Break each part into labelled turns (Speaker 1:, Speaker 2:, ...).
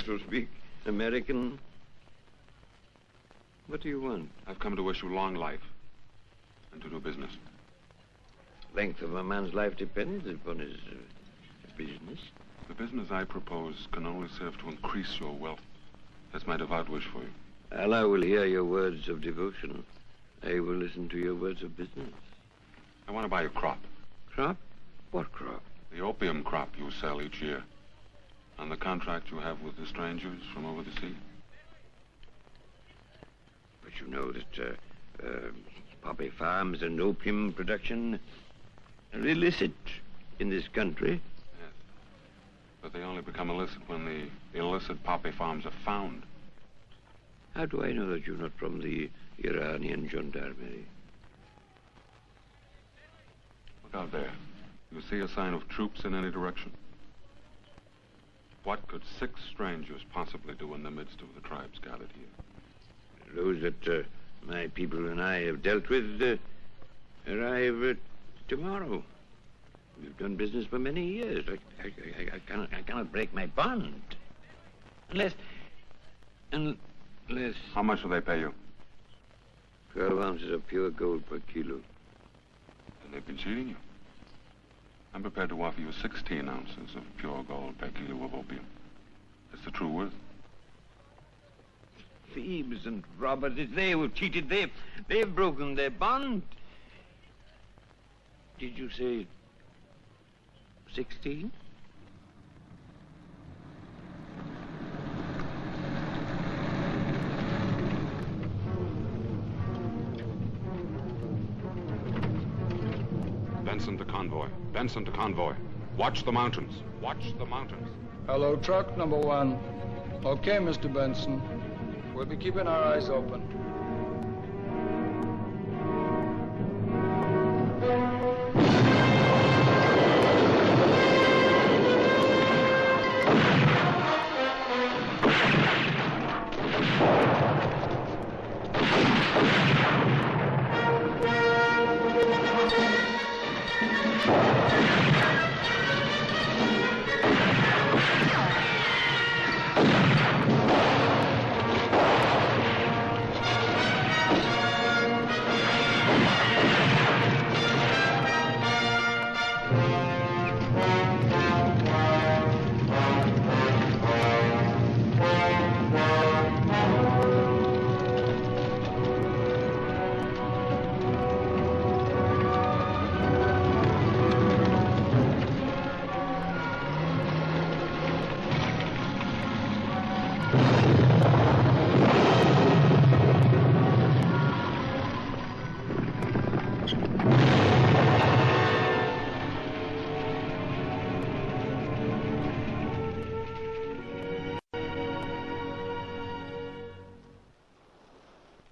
Speaker 1: also speak American? What do you want?
Speaker 2: I've come to wish you long life and to do business.
Speaker 1: Length of a man's life depends upon his business.
Speaker 2: The business I propose can only serve to increase your wealth. That's my devout wish for you.
Speaker 1: Allah will hear your words of devotion. I will listen to your words of business.
Speaker 2: I want to buy a crop.
Speaker 1: Crop? What crop?
Speaker 2: The opium crop you sell each year. On the contract you have with the strangers from over the sea.
Speaker 1: But you know that poppy farms and opium production are illicit in this country.
Speaker 2: Yes. But they only become illicit when the illicit poppy farms are found.
Speaker 1: How do I know that you're not from the Iranian gendarmerie?
Speaker 2: Look out there. You see a sign of troops in any direction? What could 6 strangers possibly do in the midst of the tribes gathered here?
Speaker 1: Those that my people and I have dealt with arrive tomorrow. We've done business for many years. I cannot break my bond. Unless...
Speaker 2: How much will they pay you?
Speaker 1: 12 ounces of pure gold per kilo.
Speaker 2: And they've been cheating you. I'm prepared to offer you 16 ounces of pure gold per kilo of opium. That's the true worth.
Speaker 1: Thieves and robbers, it's they who have cheated. They've broken their bond. Did you say 16?
Speaker 2: Benson to convoy. Benson to convoy. Watch the mountains. Watch the mountains.
Speaker 3: Hello, truck number 1. Okay, Mr. Benson. We'll be keeping our eyes open.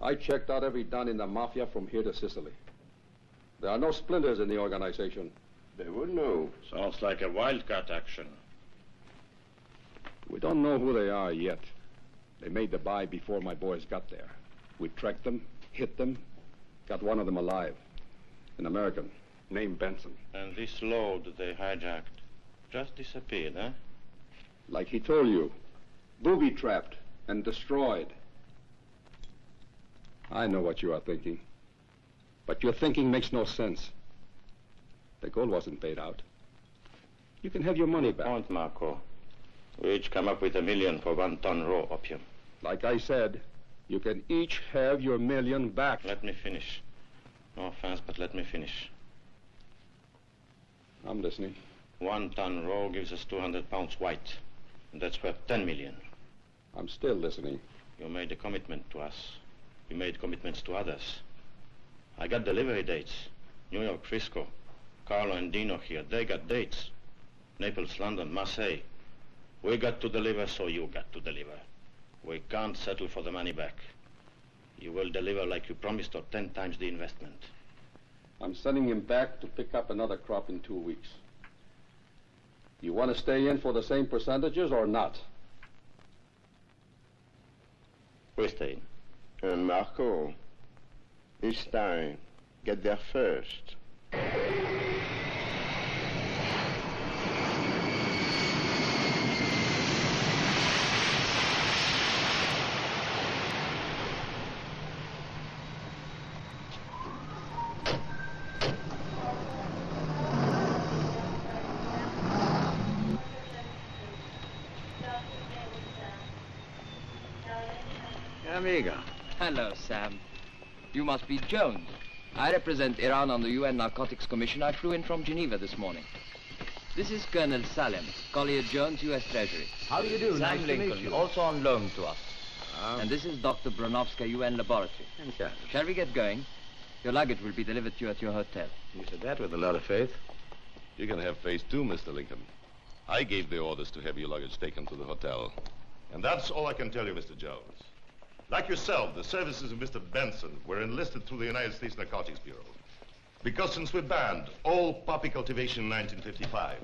Speaker 4: I checked out every don in the mafia from here to Sicily. There are no splinters in the organization.
Speaker 5: There were no. Sounds like a wildcat action.
Speaker 4: We don't know who they are yet. They made the buy before my boys got there. We tracked them, hit them, got one of them alive. An American, named Benson.
Speaker 5: And this load they hijacked just disappeared, huh?
Speaker 4: Like he told you, booby-trapped and destroyed. I know what you are thinking. But your thinking makes no sense. The gold wasn't paid out. You can have your money back.
Speaker 5: Point, Marco. We each come up with $1 million for 1 ton raw opium.
Speaker 4: Like I said, you can each have your $1 million back.
Speaker 5: Let me finish. No offense, but let me finish.
Speaker 4: I'm listening.
Speaker 5: 1 ton raw gives us 200 pounds white. And that's worth 10 million.
Speaker 4: I'm still listening.
Speaker 5: You made a commitment to us. You made commitments to others. I got delivery dates. New York, Frisco. Carlo and Dino here, they got dates. Naples, London, Marseille. We got to deliver, so you got to deliver. We can't settle for the money back. You will deliver like you promised or 10 times the investment.
Speaker 4: I'm sending him back to pick up another crop in 2 weeks. You want to stay in for the same percentages or not?
Speaker 5: We stay in.
Speaker 6: Marco, it's time. Get there first.
Speaker 1: amigo.
Speaker 7: Hello, Sam. You must be Jones. I represent Iran on the UN Narcotics Commission. I flew in from Geneva this morning. This is Colonel Salem, Collier Jones, U.S. Treasury.
Speaker 8: How do you do?
Speaker 7: Sam
Speaker 8: Nice to
Speaker 7: Lincoln,
Speaker 8: meet you.
Speaker 7: also on loan to us. And this is Dr. Bronovska, UN Laboratory. Shall we get going? Your luggage will be delivered to you at your hotel.
Speaker 1: You said that with a lot of faith.
Speaker 9: You can have faith too, Mr. Lincoln. I gave the orders to have your luggage taken to the hotel.
Speaker 10: And that's all I can tell you, Mr. Jones. Like yourself, the services of Mr. Benson were enlisted through the United States Narcotics Bureau. Because since we banned all poppy cultivation in 1955,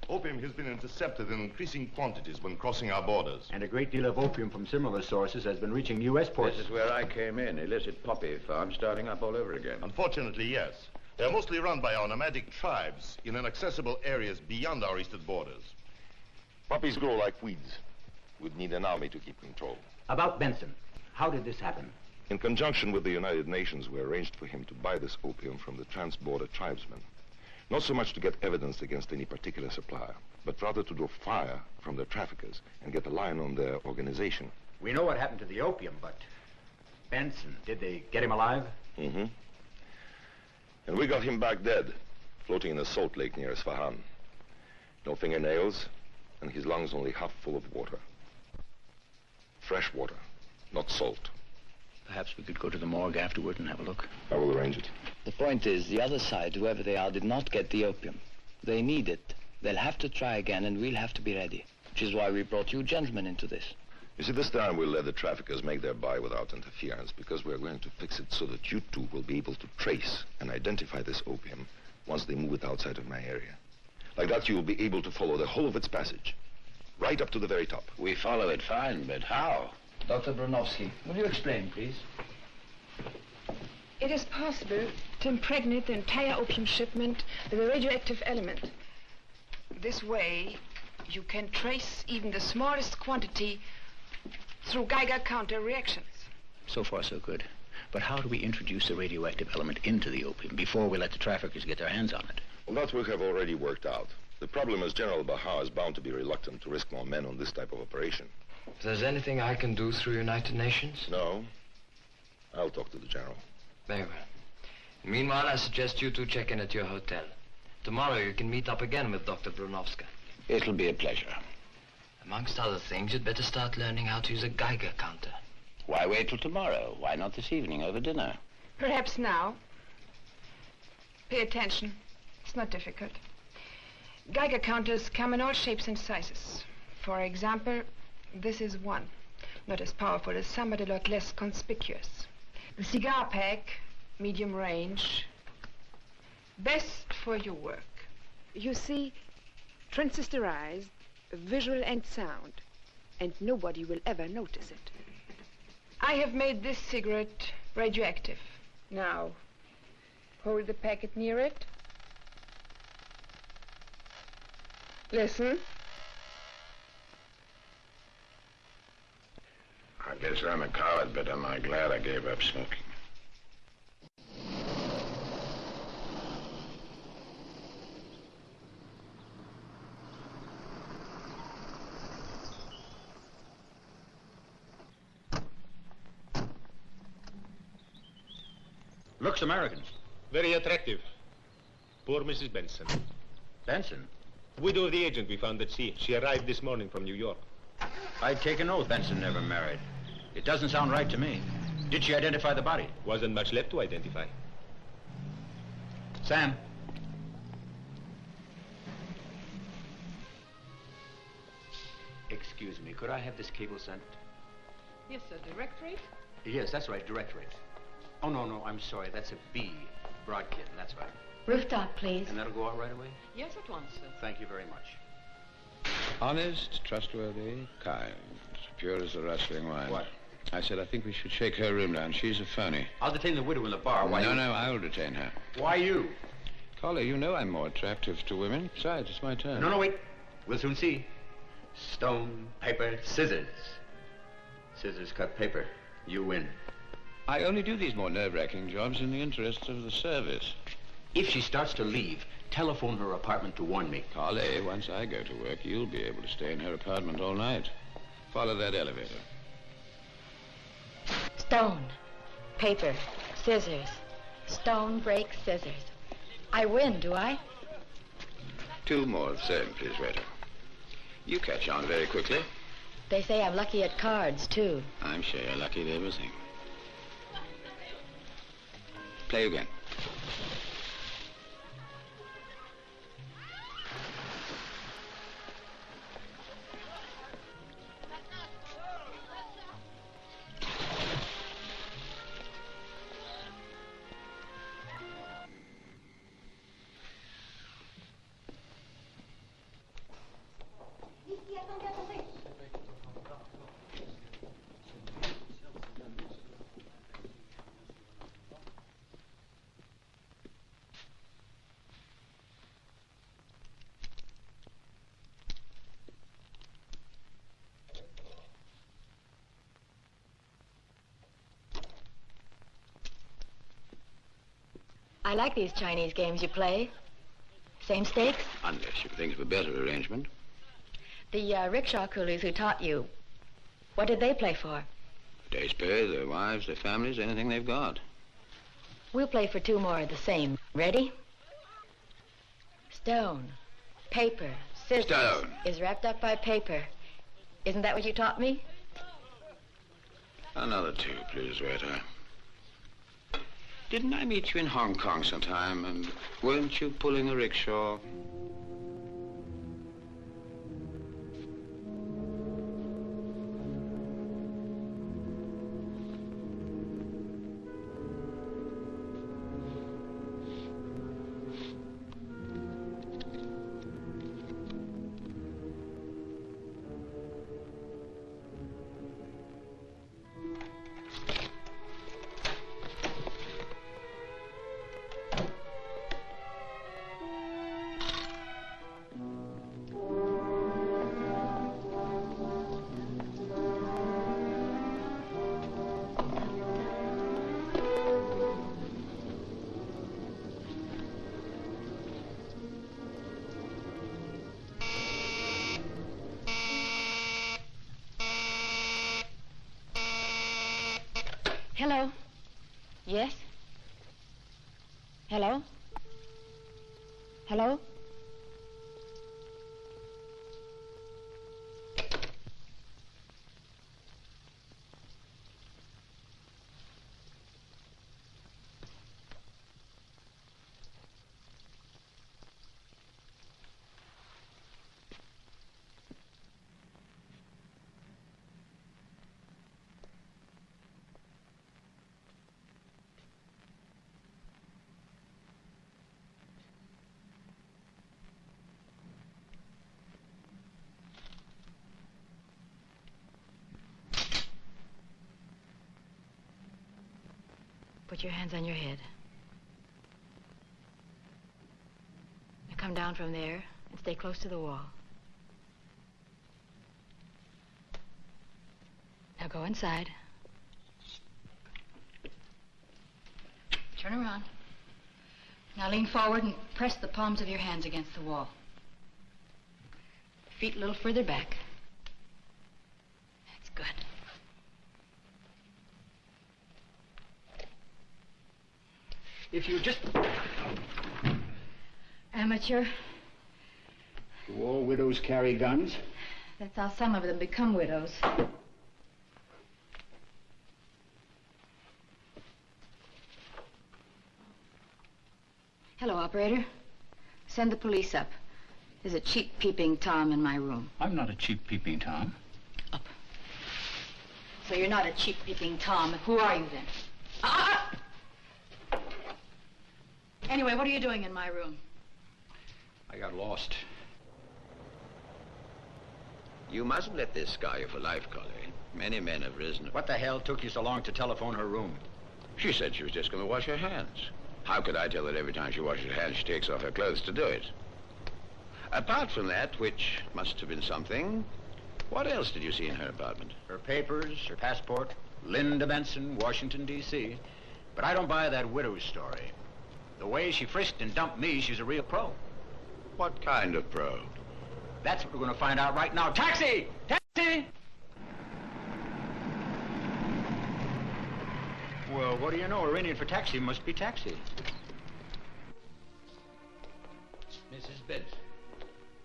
Speaker 10: opium has been intercepted in increasing quantities when crossing our borders.
Speaker 8: And a great deal of opium from similar sources has been reaching U.S. ports.
Speaker 1: This is where I came in. Illicit poppy farm starting up all over again.
Speaker 10: Unfortunately, yes. They're mostly run by our nomadic tribes in inaccessible areas beyond our eastern borders.
Speaker 11: Poppies grow like weeds. We'd need an army to keep control.
Speaker 8: About Benson, how did this happen?
Speaker 11: In conjunction with the United Nations, we arranged for him to buy this opium from the trans-border tribesmen. Not so much to get evidence against any particular supplier, but rather to draw fire from the traffickers and get a line on their organization.
Speaker 8: We know what happened to the opium, but Benson, did they get him alive?
Speaker 11: Mm-hmm. And we got him back dead, floating in a salt lake near Isfahan. No fingernails, and his lungs only half full of water. Fresh water, not salt.
Speaker 1: Perhaps we could go to the morgue afterward and have a look.
Speaker 11: I will arrange it.
Speaker 7: The point is, the other side, whoever they are, did not get the opium. They need it. They'll have to try again, and we'll have to be ready. Which is why we brought you gentlemen into this.
Speaker 11: You see, this time we'll let the traffickers make their buy without interference, because we're going to fix it so that you two will be able to trace and identify this opium once they move it outside of my area. Like that, you will be able to follow the whole of its passage, right up to the very top.
Speaker 1: We follow it fine, but how?
Speaker 7: Dr. Bronovsky, will you explain, please?
Speaker 12: It is possible to impregnate the entire opium shipment with a radioactive element. This way, you can trace even the smallest quantity through Geiger counter reactions.
Speaker 1: So far, so good. But how do we introduce the radioactive element into the opium before we let the traffickers get their hands on it?
Speaker 11: Well, that we have already worked out. The problem is General Bahar is bound to be reluctant to risk more men on this type of operation.
Speaker 7: If there's anything I can do through United Nations?
Speaker 11: No. I'll talk to the General.
Speaker 7: Very well. Meanwhile, I suggest you two check in at your hotel. Tomorrow you can meet up again with Dr. Bronovska.
Speaker 1: It'll be a pleasure.
Speaker 7: Amongst other things, you'd better start learning how to use a Geiger counter.
Speaker 1: Why wait till tomorrow? Why not this evening over dinner?
Speaker 12: Perhaps now. Pay attention. It's not difficult. Geiger counters come in all shapes and sizes. For example, this is one. Not as powerful as some, but a lot less conspicuous. The cigar pack, medium range. Best for your work. You see, transistorized, visual and sound, and nobody will ever notice it. I have made this cigarette radioactive. Now, hold the packet near it. Listen.
Speaker 1: I guess I'm a coward, but am I glad I gave up smoking?
Speaker 8: Looks American.
Speaker 13: Very attractive. Poor Mrs. Benson.
Speaker 8: Benson?
Speaker 13: Widow of the agent we found at sea. She arrived this morning from New York.
Speaker 8: I'd take an oath Benson never married. It doesn't sound right to me. Did she identify the body?
Speaker 13: Wasn't much left to identify.
Speaker 8: Sam. Excuse me, could I have this cable sent?
Speaker 12: Yes, sir. Direct rate?
Speaker 8: Yes, that's right, direct rate. Oh, no, I'm sorry. That's a B. Broadkit, that's right.
Speaker 12: Rooftop, please.
Speaker 8: And that'll go out right away?
Speaker 12: Yes, at once, sir.
Speaker 8: Thank you very much.
Speaker 3: Honest, trustworthy, kind. Pure as the rustling wine.
Speaker 8: What?
Speaker 3: I said I think we should shake her room down. She's a phony.
Speaker 8: I'll detain the widow in the bar. Why
Speaker 3: No,
Speaker 8: you...
Speaker 3: no, I'll detain her.
Speaker 8: Why you?
Speaker 3: Collier, you know I'm more attractive to women. Besides, it's my turn.
Speaker 8: No, wait. We'll soon see. Stone, paper, scissors. Scissors cut paper. You win.
Speaker 3: I only do these more nerve-wracking jobs in the interests of the service.
Speaker 8: If she starts to leave, telephone her apartment to warn me.
Speaker 3: Collier, once I go to work, you'll be able to stay in her apartment all night. Follow that elevator.
Speaker 14: Stone, paper, scissors. Stone, break, scissors. I win, do I?
Speaker 1: 2 more of the same, please, waiter. You catch on very quickly.
Speaker 14: They say I'm lucky at cards, too.
Speaker 1: I'm sure you're lucky at everything. Play again.
Speaker 14: I like these Chinese games you play. Same stakes?
Speaker 1: Unless you think of a better arrangement.
Speaker 14: The rickshaw coolies who taught you, what did they play for?
Speaker 1: Day's pay, their wives, their families, anything they've got.
Speaker 14: We'll play for 2 more of the same. Ready? Stone, paper, scissors.
Speaker 1: Stone.
Speaker 14: Is wrapped up by paper. Isn't that what you taught me?
Speaker 1: Another 2, please, waiter. Didn't I meet you in Hong Kong sometime, and weren't you pulling a rickshaw?
Speaker 14: Hello? Yes? Hello? Hello? Put your hands on your head. Now come down from there and stay close to the wall. Now go inside. Turn around. Now lean forward and press the palms of your hands against the wall. Feet a little further back. That's good.
Speaker 15: If you just...
Speaker 14: Amateur.
Speaker 15: Do all widows carry guns?
Speaker 14: That's how some of them become widows. Hello, operator. Send the police up. There's a cheap peeping Tom in my room.
Speaker 15: I'm not a cheap peeping Tom.
Speaker 14: Up. So you're not a cheap peeping Tom. Who are you then? Ah! Anyway, what are you doing in my room?
Speaker 15: I got lost.
Speaker 1: You mustn't let this scar you for life, Quayle. Many men have risen.
Speaker 15: What the hell took you so long to telephone her room?
Speaker 1: She said she was just going to wash her hands. How could I tell that every time she washes her hands, she takes off her clothes to do it? Apart from that, which must have been something, what else did you see in her apartment?
Speaker 15: Her papers, her passport, Linda Benson, Washington, D.C. But I don't buy that widow's story. The way she frisked and dumped me, she's a real pro.
Speaker 1: What kind of pro?
Speaker 15: That's what we're going to find out right now. Taxi! Taxi! Well, what do you know? A Iranian for taxi must be taxi.
Speaker 8: Mrs. Benson.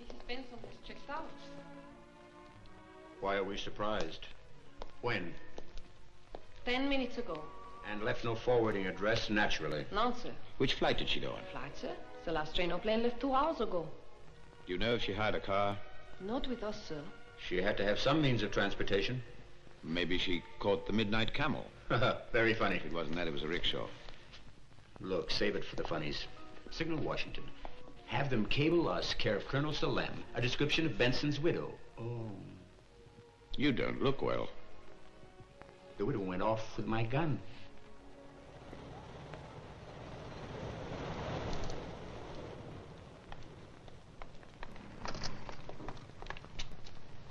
Speaker 16: Mrs. Benson has checked out.
Speaker 15: Why are we surprised? When?
Speaker 16: 10 minutes ago.
Speaker 15: And left no forwarding address, naturally.
Speaker 16: None, sir.
Speaker 15: Which flight did she go on?
Speaker 16: Flight, sir? The last train or plane left 2 hours ago.
Speaker 15: Do you know if she hired a car?
Speaker 16: Not with us, sir.
Speaker 15: She had to have some means of transportation. Maybe she caught the midnight camel. Very funny. If it wasn't that, it was a rickshaw. Look, save it for the funnies. Signal Washington. Have them cable us, care of Colonel Salem, a description of Benson's widow. Oh. You don't look well. The widow went off with my gun.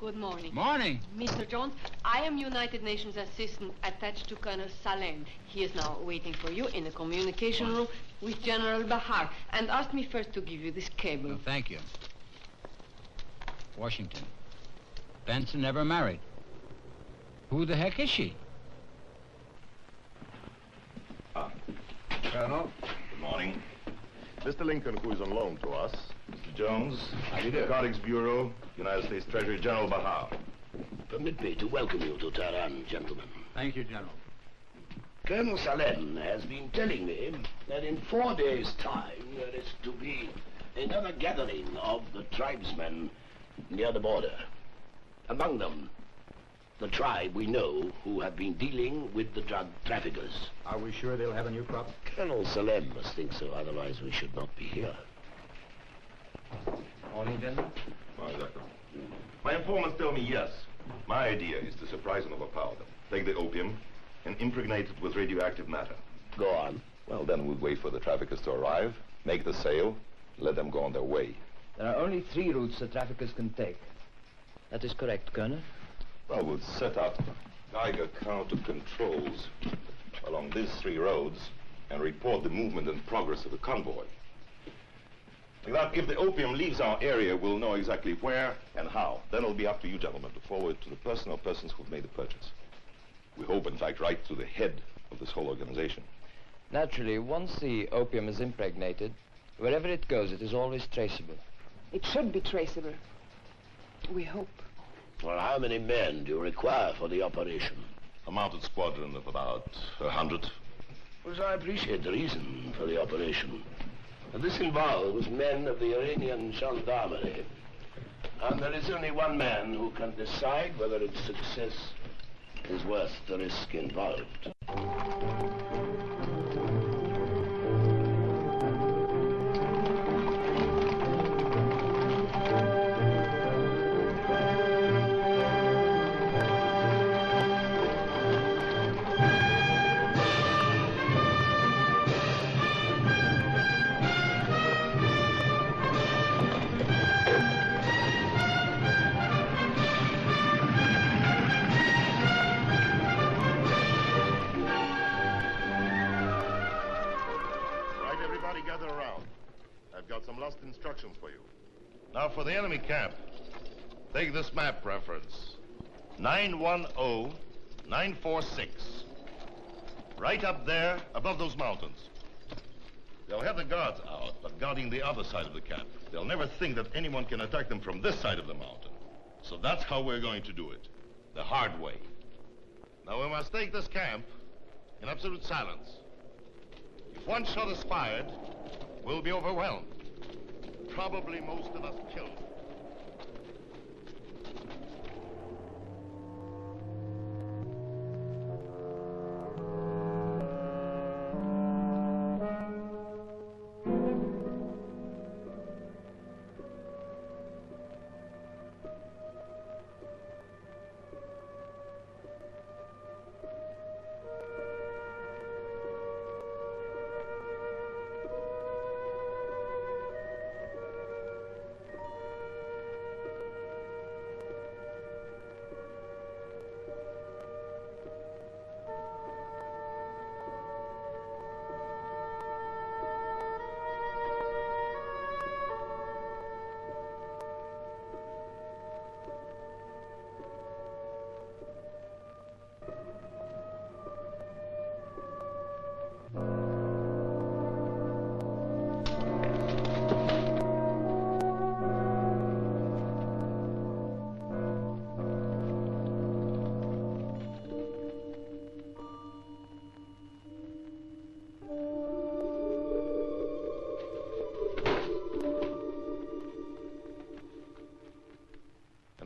Speaker 16: Good morning.
Speaker 15: Morning.
Speaker 16: Mr. Jones, I am United Nations assistant attached to Colonel Salem. He is now waiting for you in the communication room with General Bahar and asked me first to give you this cable.
Speaker 15: Oh, thank you. Washington. Benson never married. Who the heck is she?
Speaker 10: Colonel. Good morning. Mr. Lincoln, who is on loan to us. Mr. Jones.
Speaker 11: How do you do?
Speaker 10: Narcotics Bureau, United States Treasury, General Bahar.
Speaker 17: Permit me to welcome you to Tehran, gentlemen.
Speaker 15: Thank you, General.
Speaker 17: Colonel Salem has been telling me that in 4 days' time there is to be another gathering of the tribesmen near the border. Among them, the tribe we know who have been dealing with the drug traffickers.
Speaker 15: Are we sure they'll have a new crop?
Speaker 17: Colonel Salem must think so, otherwise we should not be here.
Speaker 7: Morning, gentlemen.
Speaker 10: Morning, Doctor. My informants tell me yes. My idea is to surprise and overpower them. Take the opium and impregnate it with radioactive matter.
Speaker 17: Go on.
Speaker 11: Well, then we'll wait for the traffickers to arrive, make the sale, let them go on their way.
Speaker 7: There are only 3 routes the traffickers can take. That is correct, Colonel.
Speaker 11: Well, we'll set up Geiger counter controls along these 3 roads and report the movement and progress of the convoy. Like that, if the opium leaves our area, we'll know exactly where and how. Then it'll be up to you, gentlemen, to forward it to the person or persons who've made the purchase. We hope, in fact, right to the head of this whole organization.
Speaker 7: Naturally, once the opium is impregnated, wherever it goes, it is always traceable.
Speaker 12: It should be traceable. We hope.
Speaker 17: Well, how many men do you require for the operation?
Speaker 10: A mounted squadron of about 100.
Speaker 17: Well, I appreciate the reason for the operation. And this involves men of the Iranian gendarmerie. And there is only one man who can decide whether its success is worth the risk involved.
Speaker 10: Instructions for you. Now for the enemy camp, take this map reference. 910946. Right up there above those mountains. They'll have the guards out, but guarding the other side of the camp. They'll never think that anyone can attack them from this side of the mountain. So that's how we're going to do it. The hard way. Now we must take this camp in absolute silence. If one shot is fired, we'll be overwhelmed. Probably most of us killed.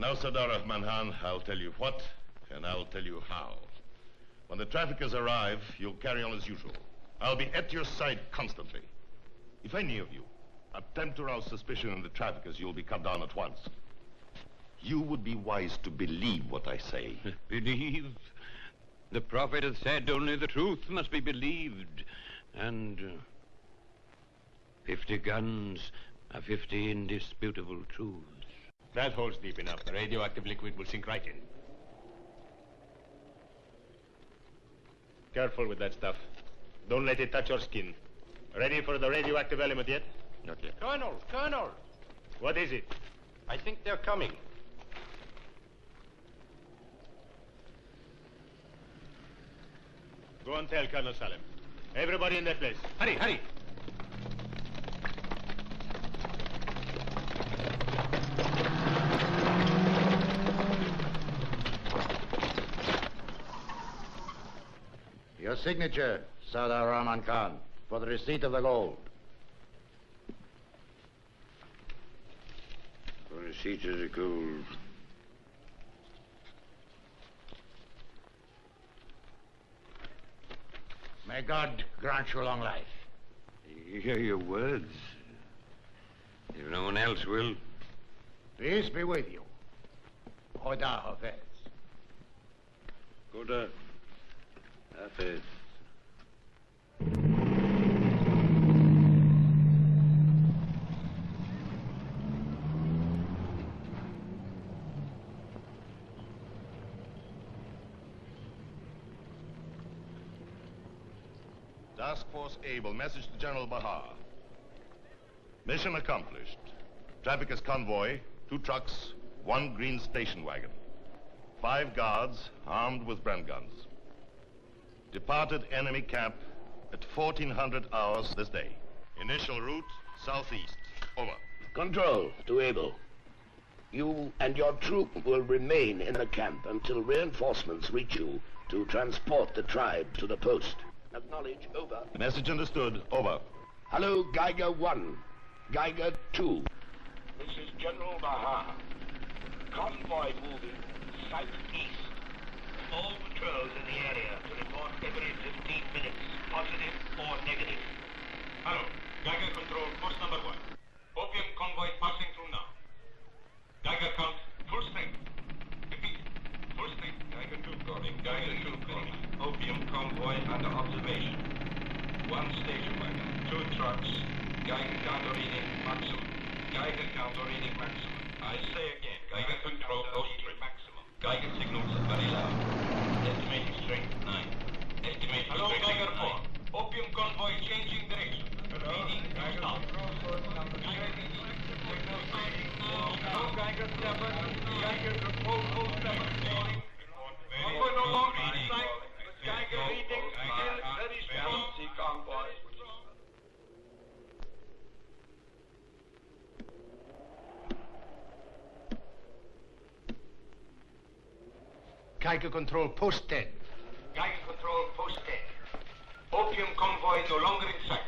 Speaker 10: Now, Sardar Rahman, I'll tell you what, and I'll tell you how. When the traffickers arrive, you'll carry on as usual. I'll be at your side constantly. If any of you attempt to arouse suspicion in the traffickers, you'll be cut down at once. You would be wise to believe what I say.
Speaker 1: Believe? The prophet hath said only the truth must be believed. And 50 guns are 50 indisputable truths.
Speaker 13: That holds deep enough. The radioactive liquid will sink right in. Careful with that stuff. Don't let it touch your skin. Ready for the radioactive element yet?
Speaker 1: Not yet.
Speaker 13: Colonel! What is it?
Speaker 18: I think they're coming.
Speaker 13: Go and tell Colonel Salem. Everybody in their place. Hurry!
Speaker 18: Your signature, Sardar Rahman Khan, for the receipt of the gold.
Speaker 1: For receipt of the gold.
Speaker 18: May God grant you long life.
Speaker 1: You hear your words. If no one else will.
Speaker 18: Peace be with you. Khuda Hafiz.
Speaker 1: Khuda Hafiz.
Speaker 10: Task Force Able, message to General Bahar. Mission accomplished. Traffickers convoy, 2 trucks, 1 green station wagon. 5 guards armed with Bren guns. Departed enemy camp at 1400 hours this day. Initial route, southeast. Over.
Speaker 17: Control to Able. You and your troop will remain in the camp until reinforcements reach you to transport the tribe to the post. Acknowledge, over.
Speaker 10: Message understood, over.
Speaker 17: Hello, Geiger 1. Geiger 2. This is General Bahar. Convoy moving southeast. All patrols in the area to report every 15 minutes, positive or negative.
Speaker 19: Hello, Geiger Control, post number 1. Opium convoy passing through now. Geiger count, full strength. Repeat, full strength. Geiger 2 calling, Geiger 2 calling. Opium convoy under observation. 1 station wagon, 2 trucks. Geiger counter reading maximum. Geiger counter reading maximum. I say again, Geiger control post maximum. Geiger signals very loud. Estimating strength 9. Estimating hello, Geiger 4. Opium convoy changing direction. Reading stop. Geiger 7. Geiger control 7. Convoy no longer in sight. Geiger reading still very strong. Convoy.
Speaker 18: Geiger Control, post 10.
Speaker 19: Geiger Control, post 10. Opium convoy no longer in sight.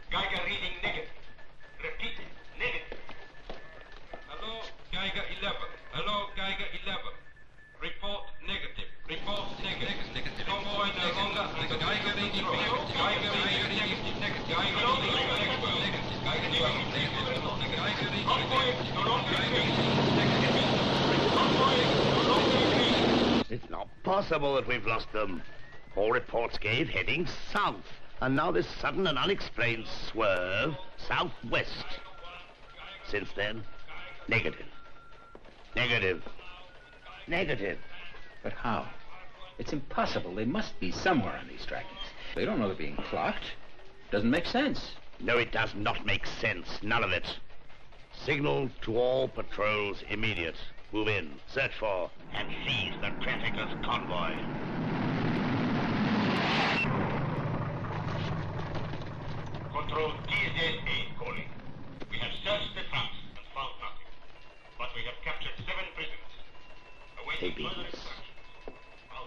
Speaker 19: Geiger reading negative. Repeat, negative. Hello, Geiger 11. Hello, Geiger 11. Report negative. Report negative. Convoy no longer under Geiger reading control. Geiger reading negative. Geiger reading negative. Geiger negative. Convoy no longer in sight. Convoy no longer in sight.
Speaker 17: It's not possible that we've lost them. All reports gave heading south. And now this sudden and unexplained swerve southwest. Since then, negative. Negative. Negative.
Speaker 15: But how? It's impossible. They must be somewhere on these trackings. They don't know they're being clocked. Doesn't make sense.
Speaker 17: No, it does not make sense. None of it. Signal to all patrols immediate. Move in, search for, and seize the traffickers' convoy.
Speaker 19: Control TZA calling. We have searched the trunks and found nothing. But we have captured 7 prisoners.
Speaker 17: They beat us.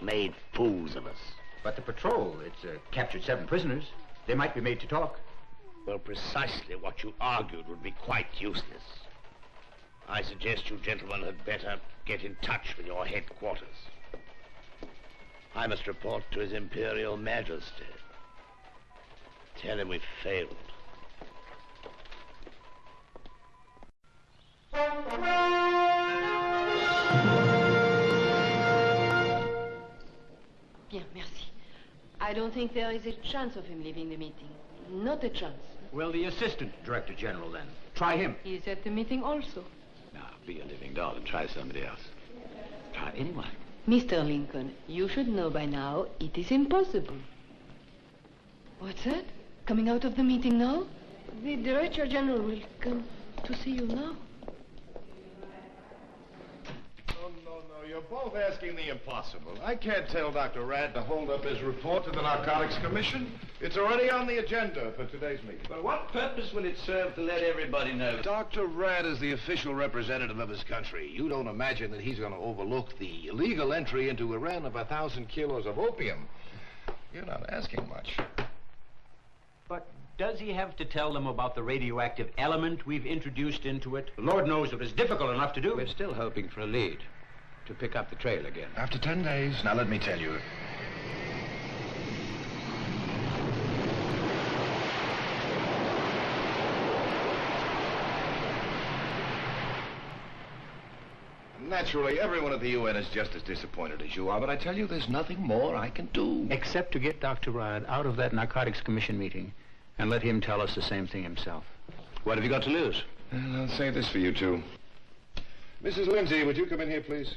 Speaker 17: Made fools of us.
Speaker 15: But the patrol, it's captured 7 prisoners. They might be made to talk.
Speaker 17: Well, precisely what you argued would be quite useless. I suggest you gentlemen had better get in touch with your headquarters. I must report to His Imperial Majesty. Tell him we've failed.
Speaker 16: Bien, merci. I don't think there is a chance of him leaving the meeting. Not a chance.
Speaker 15: Well, the Assistant Director General, then. Try him.
Speaker 16: He is at the meeting also.
Speaker 15: Now, be a living doll and try somebody else. Try anyone.
Speaker 16: Mr. Lincoln, you should know by now it is impossible. What's that? Coming out of the meeting now? The Director General will come to see you now.
Speaker 10: No, you're both asking the impossible. I can't tell Dr. Rad to hold up his report to the Narcotics Commission. It's already on the agenda for today's meeting.
Speaker 17: But what purpose will it serve to let everybody know?
Speaker 10: Dr. Rad is the official representative of his country. You don't imagine that he's going to overlook the illegal entry into Iran of 1,000 kilos of opium. You're not asking much.
Speaker 15: But does he have to tell them about the radioactive element we've introduced into it? The Lord knows it was difficult enough to do.
Speaker 20: We're still hoping for a lead to pick up the trail again.
Speaker 10: After 10 days. Now, let me tell you. Naturally, everyone at the UN is just as disappointed as you are, but I tell you, there's nothing more I can do.
Speaker 15: Except to get Dr. Rad out of that Narcotics Commission meeting and let him tell us the same thing himself. What have you got to lose?
Speaker 10: Well, I'll say this for you two. Mrs. Lindsay, would you come in here, please?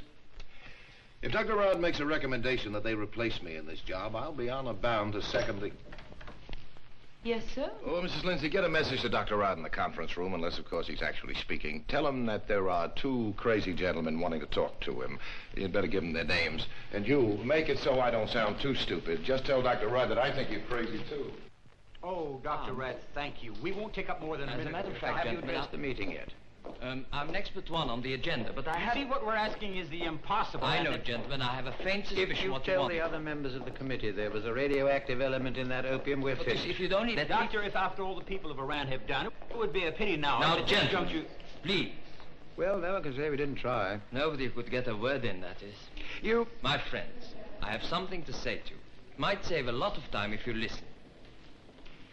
Speaker 10: If Dr. Rad makes a recommendation that they replace me in this job, I'll be honor bound to second the...
Speaker 16: Yes, sir?
Speaker 10: Oh, Mrs. Lindsay, get a message to Dr. Rad in the conference room, unless, of course, he's actually speaking. Tell him that there are two crazy gentlemen wanting to talk to him. You'd better give them their names. And you, make it so I don't sound too stupid. Just tell Dr. Rad that I think you're crazy, too.
Speaker 15: Oh, Dr. Rad, thank you. We won't take up more than a minute.
Speaker 20: As a matter of fact,
Speaker 15: have you
Speaker 20: gentlemen,
Speaker 15: addressed
Speaker 20: the meeting yet? I'm next but one on the agenda, but I have...
Speaker 15: See, what we're asking is the impossible.
Speaker 20: I know, gentlemen. I have a faint suspicion
Speaker 15: If you
Speaker 20: what
Speaker 15: tell
Speaker 20: you want.
Speaker 15: the
Speaker 20: other members of the committee there was a radioactive element in that opium, we're finished. If you'd only let me...
Speaker 15: Doctor, if after all the people of Iran have done it, it would be a pity now.
Speaker 20: Now, gentlemen, please.
Speaker 15: Well, no one can say we didn't try.
Speaker 20: Nobody could get a word in, that is. You... My friends, I have something to say to you. It might save a lot of time if you listen.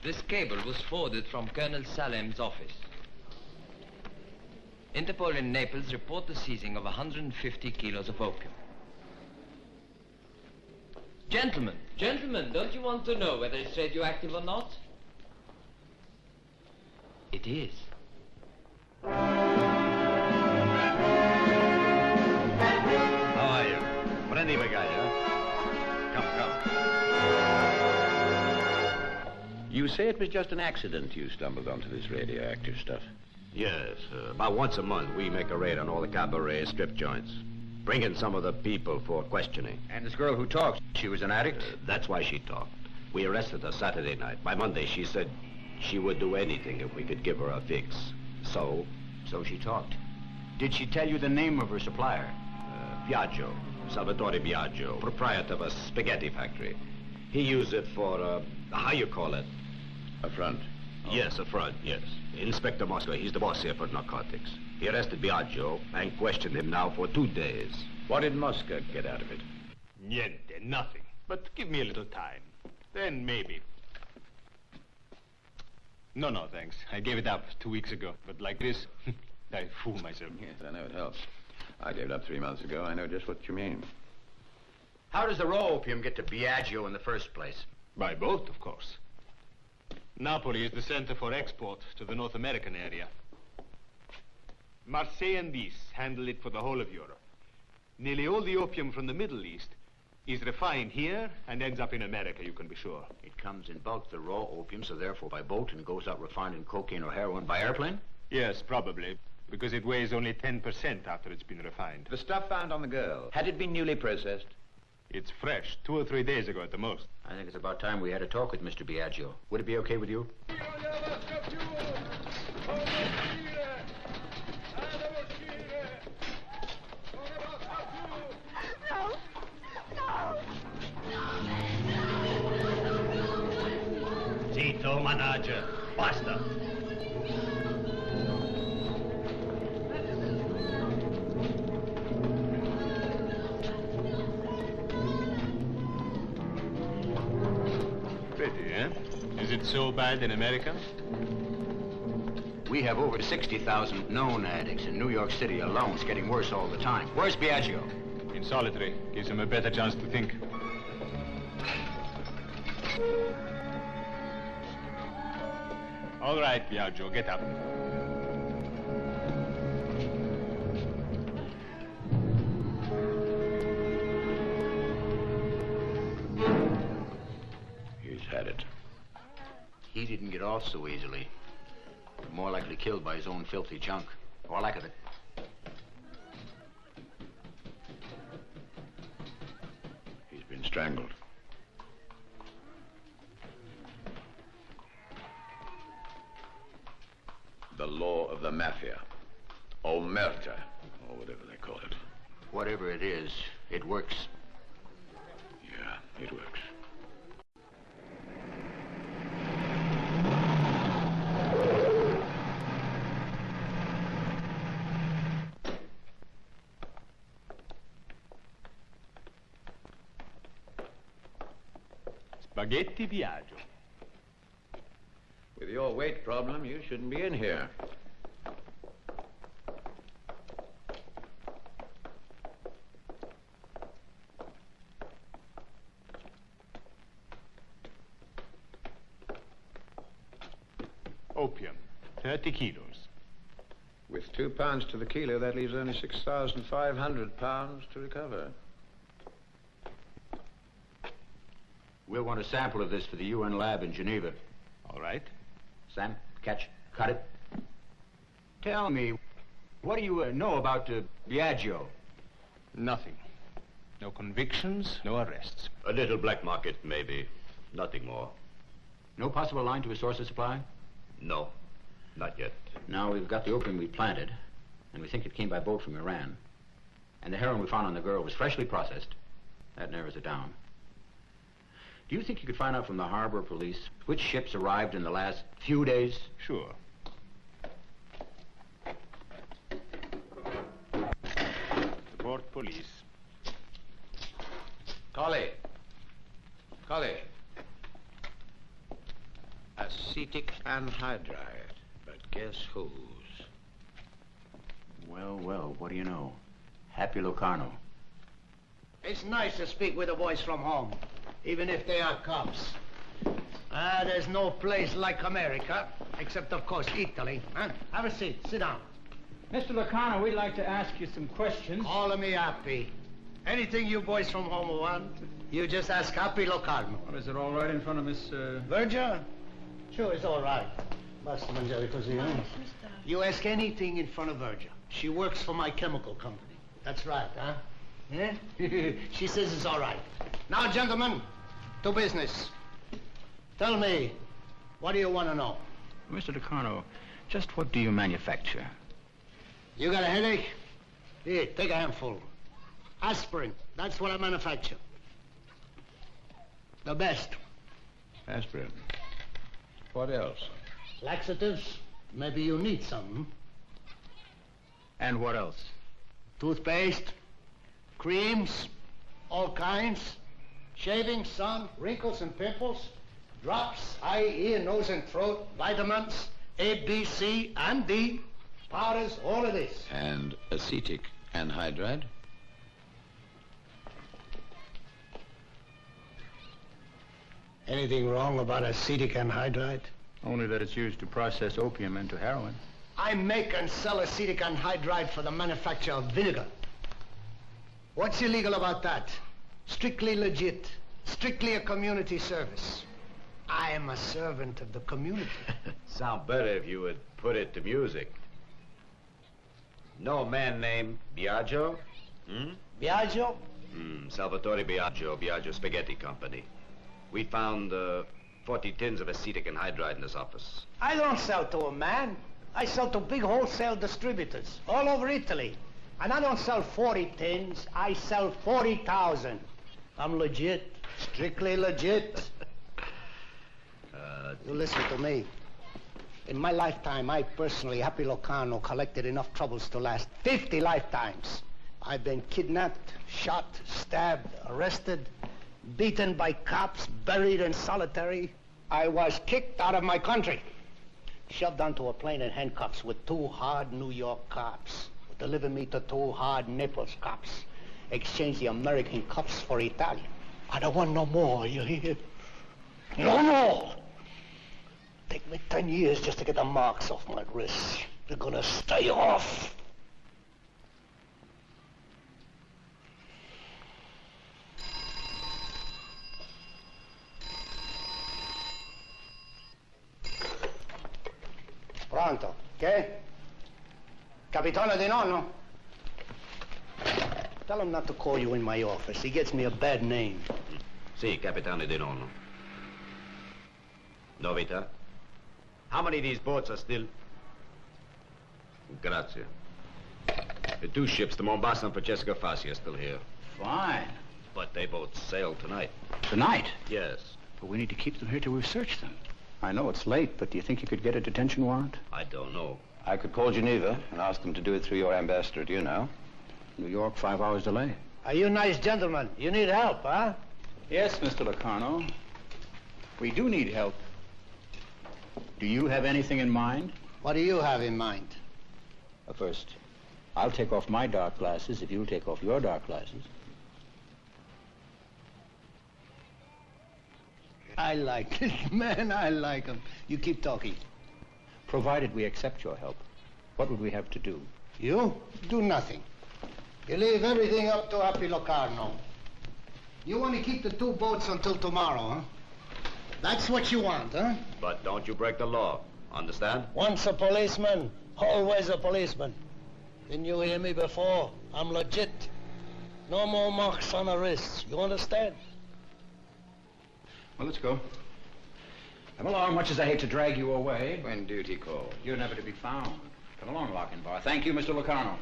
Speaker 20: This cable was forwarded from Colonel Salem's office. Interpol in Naples report the seizing of 150 kilos of opium. Gentlemen, don't you want to know whether it's radioactive or not? It is.
Speaker 10: How are you? Prendi bagaglia. Come.
Speaker 20: You say it was just an accident you stumbled onto this radioactive stuff.
Speaker 21: Yes, about once a month we make a raid on all the cabaret strip joints. Bring in some of the people for questioning.
Speaker 15: And this girl who talks, she was an addict?
Speaker 21: That's why she talked. We arrested her Saturday night. By Monday she said she would do anything if we could give her a fix. So
Speaker 15: she talked. Did she tell you the name of her supplier?
Speaker 21: Biagio, Salvatore Biagio, proprietor of a spaghetti factory. He used it for, how you call it?
Speaker 20: A front.
Speaker 21: Oh. Yes, a front, yes. Inspector Moscow, he's the boss here for narcotics. He arrested Biagio and questioned him now for 2 days.
Speaker 20: What did Moscow get out of it?
Speaker 13: Niente, nothing. But give me a little time. Then maybe. No, thanks. I gave it up 2 weeks ago. But like this, I fool myself.
Speaker 20: Yes, I know it helps. I gave it up 3 months ago. I know just what you mean.
Speaker 15: How does the raw opium get to Biagio in the first place?
Speaker 13: By boat, of course. Napoli is the center for export to the North American area. Marseille and Nice handle it for the whole of Europe. Nearly all the opium from the Middle East is refined here and ends up in America, you can be sure.
Speaker 15: It comes in bulk, the raw opium, so therefore by boat, and goes out refined in cocaine or heroin by airplane?
Speaker 13: Yes, probably, because it weighs only 10% after it's been refined.
Speaker 20: The stuff found on the girl, had it been newly processed?
Speaker 13: It's fresh, 2 or 3 days ago at the most.
Speaker 15: I think it's about time we had a talk with Mr. Biagio. Would it be okay with you?
Speaker 17: Zitto, manager. Basta.
Speaker 13: so bad in America?
Speaker 15: We have over 60,000 known addicts in New York City alone. It's getting worse all the time. Where's Biagio?
Speaker 13: In solitary. Gives him a better chance to think. All right, Biagio, get up.
Speaker 15: He's had it. He didn't get off so easily. More likely killed by his own filthy junk. Or lack of it. He's been strangled.
Speaker 21: The law of the mafia. Omerta, or whatever they call it.
Speaker 15: Whatever it is, it works.
Speaker 21: Yeah, it works.
Speaker 13: Spaghetti Biagio.
Speaker 21: With your weight problem, you shouldn't be in here.
Speaker 13: Opium, 30 kilos.
Speaker 21: With 2 pounds to the kilo, that leaves only 6,500 pounds to recover.
Speaker 15: We'll want a sample of this for the UN lab in Geneva.
Speaker 13: All right.
Speaker 15: Sam, catch, cut it. Tell me, what do you know about Biagio?
Speaker 13: Nothing. No convictions, no arrests.
Speaker 21: A little black market, maybe. Nothing more.
Speaker 15: No possible line to his source of supply?
Speaker 21: No, not yet.
Speaker 15: Now, we've got the opium we planted, and we think it came by boat from Iran. And the heroin we found on the girl was freshly processed. That narrows it down. Do you think you could find out from the harbor police which ships arrived in the last few days?
Speaker 13: Sure. The port police.
Speaker 21: Quayle. Quayle. Acetic anhydride, but guess whose?
Speaker 15: Well, well, what do you know? Happy Locarno.
Speaker 17: It's nice to speak with a voice from home, even if they are cops. There's no place like America, except, of course, Italy. Huh? Have a seat. Sit down.
Speaker 2: Mr. Locarno, we'd like to ask you some questions.
Speaker 17: Call me Happy. Anything you boys from home want, you just ask Happy Locarno.
Speaker 2: Well, is it all right in front of Miss...
Speaker 17: Berger? Sure, it's all right. Basta mangiare così, eh? You ask anything in front of Berger. She works for my chemical company. That's right, huh? Yeah? She says it's all right. Now, gentlemen, to business. Tell me, what do you want to know?
Speaker 15: Mr. Locarno, just what do you manufacture?
Speaker 17: You got a headache? Here, take a handful. Aspirin, that's what I manufacture. The best.
Speaker 21: Aspirin. What else?
Speaker 17: Laxatives. Maybe you need some.
Speaker 15: And what else?
Speaker 17: Toothpaste, creams, all kinds. Shaving, sun, wrinkles and pimples. Drops, eye, ear, nose and throat. Vitamins, A, B, C, and D. Powders, all of this.
Speaker 21: And acetic anhydride?
Speaker 17: Anything wrong about acetic anhydride?
Speaker 15: Only that it's used to process opium into heroin.
Speaker 17: I make and sell acetic anhydride for the manufacture of vinegar. What's illegal about that? Strictly legit. Strictly a community service. I am a servant of the community.
Speaker 21: Sound better if you would put it to music. Know a man named Biagio? Hmm?
Speaker 17: Biagio?
Speaker 21: Salvatore Biagio, Biagio Spaghetti Company. We found 40 tins of acetic anhydride in his office.
Speaker 17: I don't sell to a man. I sell to big wholesale distributors all over Italy. And I don't sell 40 tins. I sell 40,000. I'm legit. Strictly legit. You listen to me. In my lifetime, I personally, Happy Locarno, collected enough troubles to last 50 lifetimes. I've been kidnapped, shot, stabbed, arrested, beaten by cops, buried in solitary. I was kicked out of my country. Shoved onto a plane in handcuffs with 2 hard New York cops. Deliver me to 2 hard Naples cops. Exchange the American cuffs for Italian. I don't want no more, you hear? No more! Take me 10 years just to get the marks off my wrists. They're gonna stay off. Pronto, che? Capitano Di Nonno? Tell him not to call you in my office. He gets me a bad name.
Speaker 21: Sì, Capitano Di Nonno. Novità? How many of these boats are still... Grazie. The 2 ships, the Mombasa and Francesca Fassi, are still here.
Speaker 18: Fine.
Speaker 21: But they both sailed tonight.
Speaker 18: Tonight?
Speaker 21: Yes.
Speaker 18: But we need to keep them here till we've searched them. I know it's late, but do you think you could get a detention warrant?
Speaker 21: I don't know.
Speaker 15: I could call Geneva and ask them to do it through your ambassador. Do you know?
Speaker 18: New York, 5 hours delay.
Speaker 17: Are you nice gentlemen? You need help, huh?
Speaker 18: Yes, Mr. Locarno. We do need help. Do you have anything in mind?
Speaker 17: What do you have in mind?
Speaker 18: First, I'll take off my dark glasses if you'll take off your dark glasses.
Speaker 17: I like this man. I like him. You keep talking.
Speaker 18: Provided we accept your help, what would we have to do?
Speaker 17: You? Do nothing. You leave everything up to Happy Locarno. You want to keep the 2 boats until tomorrow, huh? That's what you want, huh?
Speaker 21: But don't you break the law. Understand?
Speaker 17: Once a policeman, always a policeman. Didn't you hear me before? I'm legit. No more marks on the wrists. You understand?
Speaker 18: Well, let's go. Come along, much as I hate to drag you away.
Speaker 15: When duty calls.
Speaker 18: You're never to be found. Come along, Lochinvar. Thank you, Mr. Locarno.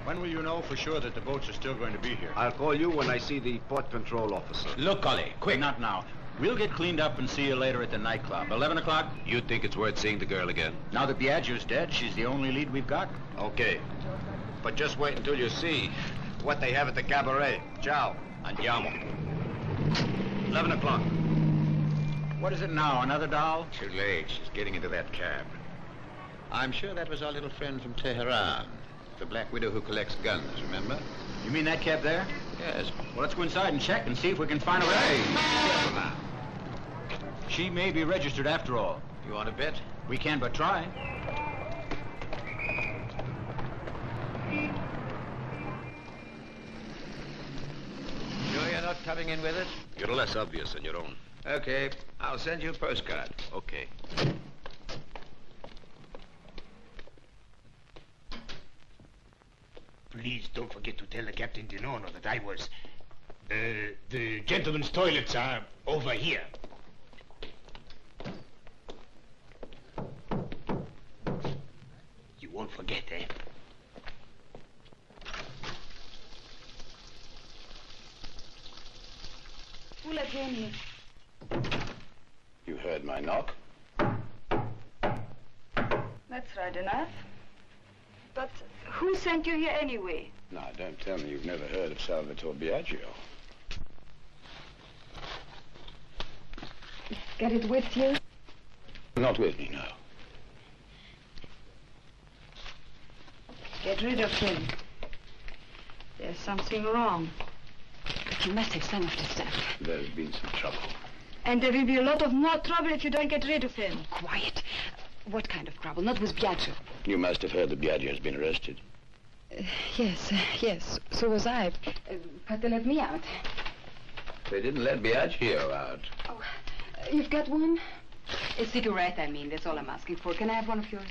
Speaker 15: When will you know for sure that the boats are still going to be here?
Speaker 21: I'll call you when I see the port control officer.
Speaker 18: Look, Quayle, quick. Not now. We'll get cleaned up and see you later at the nightclub. 11 o'clock?
Speaker 9: You think it's worth seeing the girl again?
Speaker 18: Now that Biagio's dead, she's the only lead we've got.
Speaker 21: Okay. But just wait until you see what they have at the cabaret. Ciao. Andiamo. 11 o'clock.
Speaker 18: What is it now, another doll?
Speaker 15: Too late. She's getting into that cab. I'm sure that was our little friend from Tehran. The black widow who collects guns, remember?
Speaker 18: You mean that cab there?
Speaker 15: Yes.
Speaker 18: Well, let's go inside and check and see if we can find her.
Speaker 15: Hey, careful now.
Speaker 18: She may be registered after all.
Speaker 15: You want to bet?
Speaker 18: We can but try.
Speaker 15: Sure you're not coming in with it?
Speaker 9: You're less obvious than your own.
Speaker 15: Okay. I'll send you a postcard.
Speaker 9: Okay.
Speaker 17: Please don't forget to tell the Captain Di Nonno that I was... the gentlemen's toilets are over here. You won't forget, eh?
Speaker 12: Who let you in here?
Speaker 15: You heard my knock?
Speaker 12: That's right enough. But who sent you here anyway?
Speaker 15: Now, don't tell me you've never heard of Salvatore Biagio.
Speaker 12: Get it with you?
Speaker 15: Not with me, no.
Speaker 12: Get rid of him. There's something wrong. But you must have some of the stuff.
Speaker 15: There's been some trouble.
Speaker 12: And there will be a lot of more trouble if you don't get rid of him. Quiet. What kind of trouble? Not with Biagio.
Speaker 15: You must have heard that Biagio has been arrested.
Speaker 12: Yes. So was I. But they let me out.
Speaker 15: They didn't let Biagio out.
Speaker 12: Oh, you've got one? A cigarette, I mean. That's all I'm asking for. Can I have one of yours?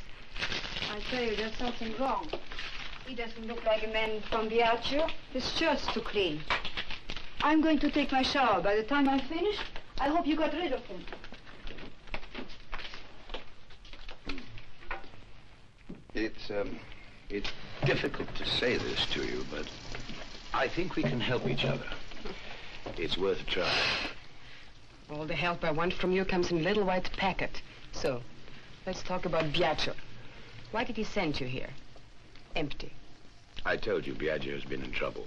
Speaker 12: I tell you, there's something wrong. He doesn't look like a man from Biagio. His shirt's too clean. I'm going to take my shower. By the time I'm finished, I hope you got rid of him.
Speaker 15: It's difficult to say this to you, but I think we can help each other. It's worth a try.
Speaker 12: All the help I want from you comes in a little white packet. So, let's talk about Biagio. Why did he send you here? Empty.
Speaker 17: I told you Biagio's been in trouble.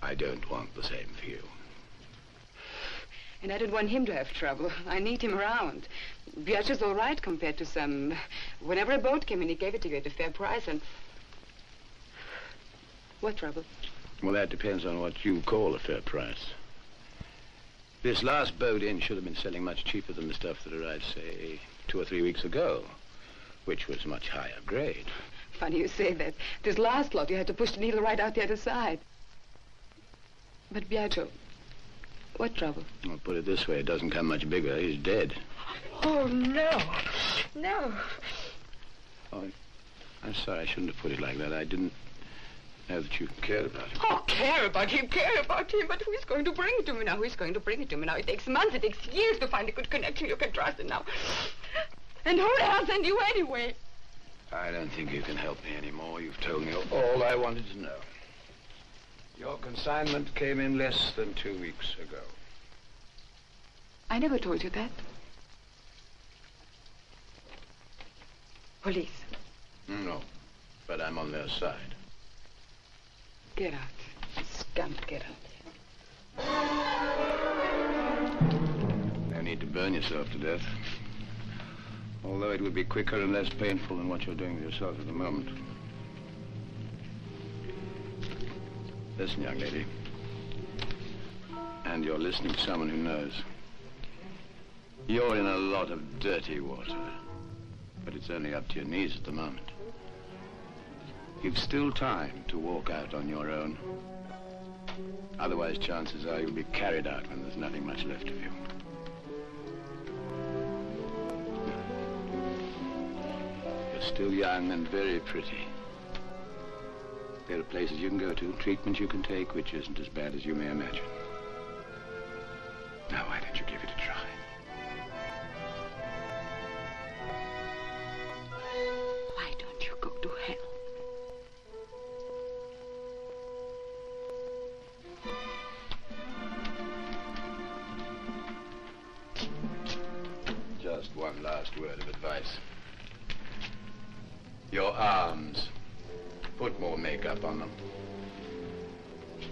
Speaker 17: I don't want the same for you.
Speaker 12: And I don't want him to have trouble. I need him around. Biagio's all right compared to some. Whenever a boat came in, he gave it to you at a fair price, and... What trouble?
Speaker 17: Well, that depends on what you call a fair price. This last boat in should have been selling much cheaper than the stuff that arrived, say, 2 or 3 weeks ago, which was much higher grade.
Speaker 12: Funny you say that. This last lot, you had to push the needle right out the other side. But Biagio, what trouble?
Speaker 17: I'll put it this way, it doesn't come much bigger. He's dead.
Speaker 12: Oh, no. No.
Speaker 17: Oh, I'm sorry, I shouldn't have put it like that. I didn't know that you cared about him.
Speaker 12: Oh, care about him, but who's going to bring it to me now? Who's going to bring it to me now? It takes months, it takes years to find a good connection you can trust in now. And who the hell sent you anyway?
Speaker 17: I don't think you can help me anymore. You've told me all I wanted to know. Your consignment came in less than 2 weeks ago.
Speaker 12: I never told you that. Police.
Speaker 17: No, but I'm on their side.
Speaker 12: Get out. Scum, get out.
Speaker 17: No need to burn yourself to death. Although it would be quicker and less painful than what you're doing with yourself at the moment. Listen, young lady. And you're listening to someone who knows. You're in a lot of dirty water. But it's only up to your knees at the moment. You've still time to walk out on your own. Otherwise, chances are you'll be carried out when there's nothing much left of you. You're still young and very pretty. There are places you can go to, treatment you can take, which isn't as bad as you may imagine. Now, why don't you give it a try?
Speaker 12: Why don't you go to hell?
Speaker 17: Just one last word of advice. Your arms. Put more makeup on them.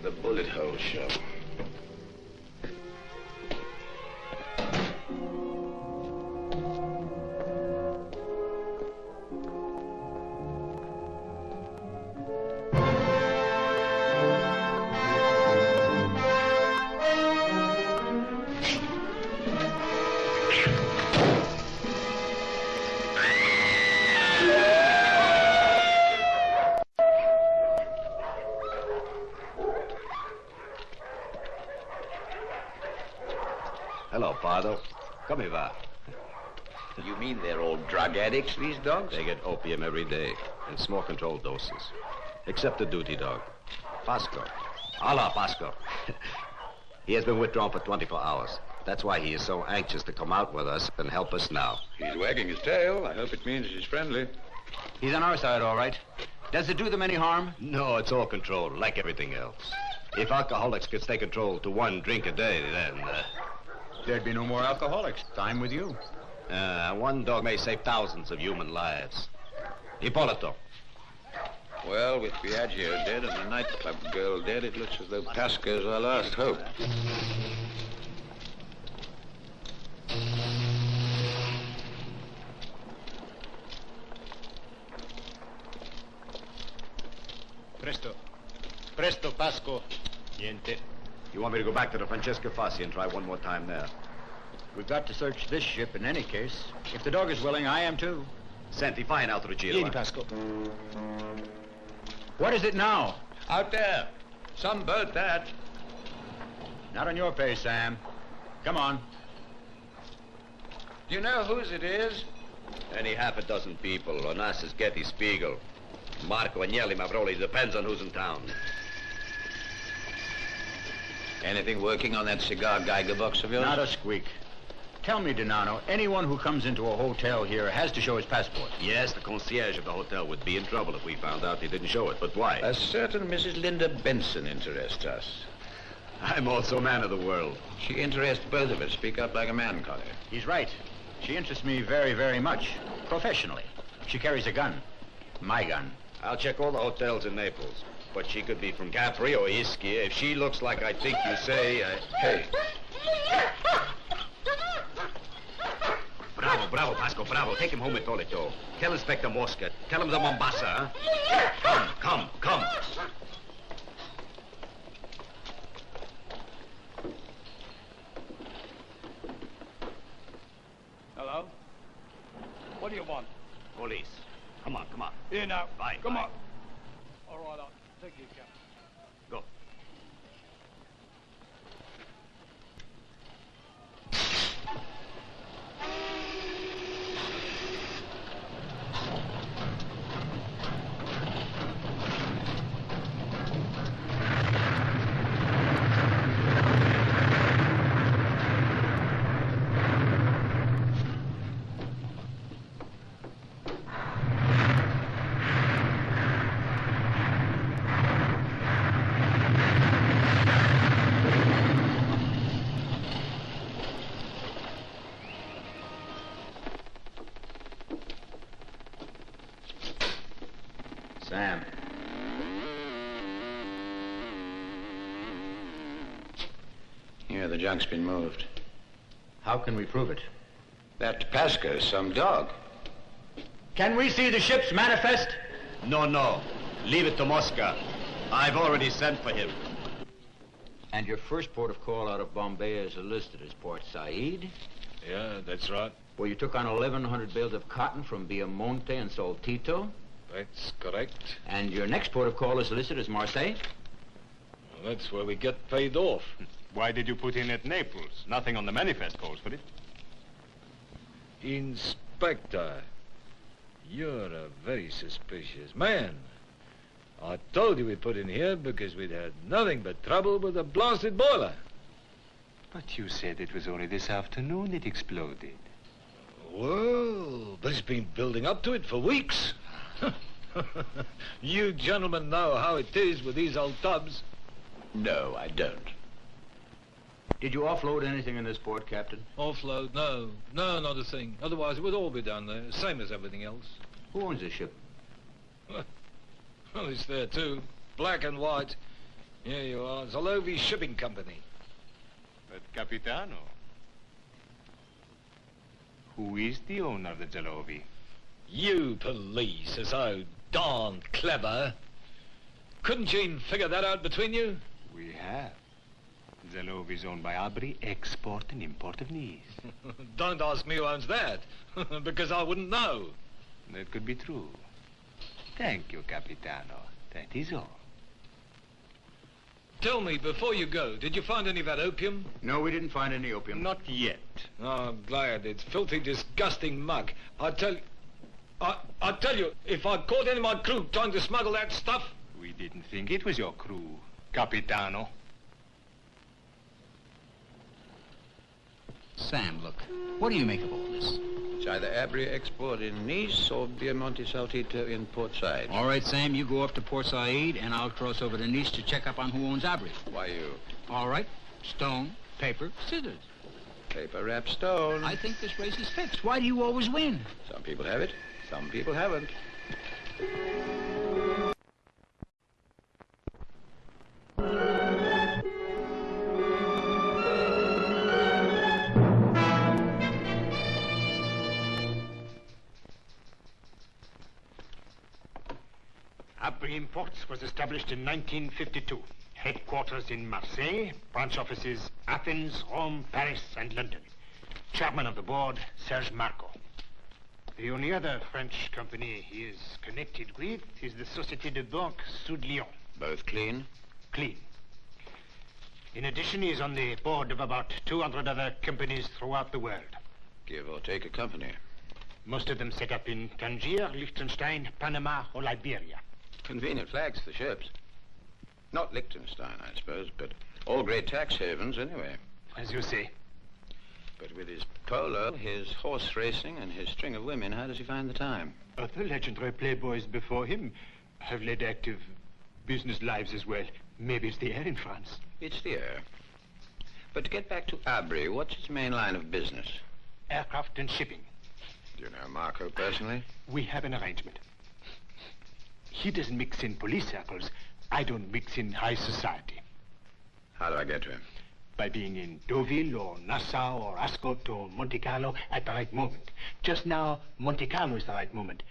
Speaker 17: The bullet holes show.
Speaker 21: Come here.
Speaker 4: You mean they're all drug addicts, these dogs?
Speaker 21: They get opium every day, in small controlled doses. Except the duty dog, Pasco. Hola, Pasco. He has been withdrawn for 24 hours. That's why he is so anxious to come out with us and help us now.
Speaker 17: He's wagging his tail. I hope it means he's friendly.
Speaker 18: He's on our side, all right. Does it do them any harm?
Speaker 21: No, it's all controlled, like everything else. If alcoholics could stay controlled to 1 drink a day, then...
Speaker 18: There'd be no more alcoholics. Time with you.
Speaker 21: One dog may save thousands of human lives. Ippolito.
Speaker 17: Well, with Biagio dead and the nightclub girl dead, it looks as though Pasco's our last hope.
Speaker 13: Presto. Presto, Pasco. Niente.
Speaker 21: You want me to go back to the Francesca Fassi and try one more time there?
Speaker 18: We've got to search this ship in any case. If the dog is willing, I am too.
Speaker 21: Senti, fine, Alto Giro.
Speaker 13: Vieni, Pasco.
Speaker 18: What is it now?
Speaker 17: Out there. Some boat, that.
Speaker 18: Not on your pace, Sam. Come on.
Speaker 17: Do you know whose it is?
Speaker 21: Any half a dozen people. Onassis, Getty, Spiegel. Marco, Agnelli, Mavroli. Depends on who's in town.
Speaker 17: Anything working on that cigar Geiger box of yours?
Speaker 18: Not a squeak. Tell me, Donano, anyone who comes into a hotel here has to show his passport.
Speaker 21: Yes, the concierge of the hotel would be in trouble if we found out he didn't show it. But why?
Speaker 17: A certain Mrs. Linda Benson interests us.
Speaker 21: I'm also man of the world. She interests both of us. Speak up like a man, Collier.
Speaker 18: He's right. She interests me very, very much. Professionally. She carries a gun. My gun.
Speaker 21: I'll check all the hotels in Naples. But she could be from Capri or Ischia. If she looks like I think you say, Hey. Bravo, bravo, Pasco, bravo. Take him home with Tolito. Tell Inspector Mosca. Tell him the Mombasa, huh? Come.
Speaker 5: Hello? What do you want?
Speaker 21: Police. Come on.
Speaker 5: Here now.
Speaker 21: Bye.
Speaker 5: Come on. All right, I'll take you, Captain.
Speaker 21: Go.
Speaker 18: Sam.
Speaker 21: Here, the junk's been moved.
Speaker 18: How can we prove it?
Speaker 21: That Pasco's some dog.
Speaker 18: Can we see the ship's manifest?
Speaker 21: No. Leave it to Mosca. I've already sent for him.
Speaker 18: And your first port of call out of Bombay is listed as Port Said?
Speaker 21: Yeah, that's right.
Speaker 18: Well, you took on 1,100 bales of cotton from Viamonte and Saltito.
Speaker 21: That's correct.
Speaker 18: And your next port of call is listed as Marseille?
Speaker 21: Well, that's where we get paid off.
Speaker 13: Why did you put in at Naples? Nothing on the manifest calls for it.
Speaker 22: Inspector, you're a very suspicious man. I told you we put in here because we'd had nothing but trouble with the blasted boiler.
Speaker 13: But you said it was only this afternoon it exploded.
Speaker 22: Well, but it's been building up to it for weeks. You gentlemen know how it is with these old tubs.
Speaker 21: No, I don't.
Speaker 18: Did you offload anything in this port, Captain?
Speaker 22: Offload? No, not a thing. Otherwise, it would all be down there, same as everything else.
Speaker 18: Who owns this ship?
Speaker 22: Well, it's there, too. Black and white. Here you are. Zalovi Shipping Company.
Speaker 13: But, Capitano, who is the owner of the Zalovi?
Speaker 22: You police are so darned clever. Couldn't you even figure that out between you?
Speaker 13: We have. Zalovi is owned by Abri, export and import of knees.
Speaker 22: Don't ask me who owns that, because I wouldn't know.
Speaker 13: That could be true. Thank you, Capitano. That is all.
Speaker 22: Tell me, before you go, did you find any of that opium?
Speaker 18: No, we didn't find any opium.
Speaker 13: Not yet.
Speaker 22: Oh, I'm glad. It's filthy, disgusting muck. I tell you, if I caught any of my crew trying to smuggle that stuff...
Speaker 13: We didn't think it was your crew, Capitano.
Speaker 18: Sam, look, what do you make of all this?
Speaker 21: It's either Abri export in Nice or Viamonte Saltito in Port Said.
Speaker 18: All right, Sam, you go up to Port Said, and I'll cross over to Nice to check up on who owns Abri.
Speaker 21: Why you?
Speaker 18: All right. Stone, paper, scissors.
Speaker 21: Paper, wrap, stone.
Speaker 18: I think this race is fixed. Why do you always win?
Speaker 21: Some people have it, some people haven't.
Speaker 13: Abri Imports was established in 1952. Headquarters in Marseille, branch offices Athens, Rome, Paris, and London. Chairman of the board, Serge Marco. The only other French company he is connected with is the Société de Banque Sud Lyon.
Speaker 21: Both clean?
Speaker 13: Clean. In addition, he is on the board of about 200 other companies throughout the world.
Speaker 21: Give or take a company.
Speaker 13: Most of them set up in Tangier, Liechtenstein, Panama, or Liberia.
Speaker 21: Convenient flags for ships. Not Liechtenstein, I suppose, but all great tax havens anyway.
Speaker 13: As you say.
Speaker 21: But with his polo, his horse racing, and his string of women, how does he find the time?
Speaker 13: Other legendary playboys before him have led active business lives as well. Maybe it's the air in France.
Speaker 4: It's the air. But to get back to Abri, what's its main line of business?
Speaker 13: Aircraft and shipping.
Speaker 4: Do you know Marco personally?
Speaker 13: We have an arrangement. He doesn't mix in police circles. I don't mix in high society.
Speaker 4: How do I get to him?
Speaker 13: By being in Deauville or Nassau or Ascot or Monte Carlo at the right moment. Just now, Monte Carlo is the right moment.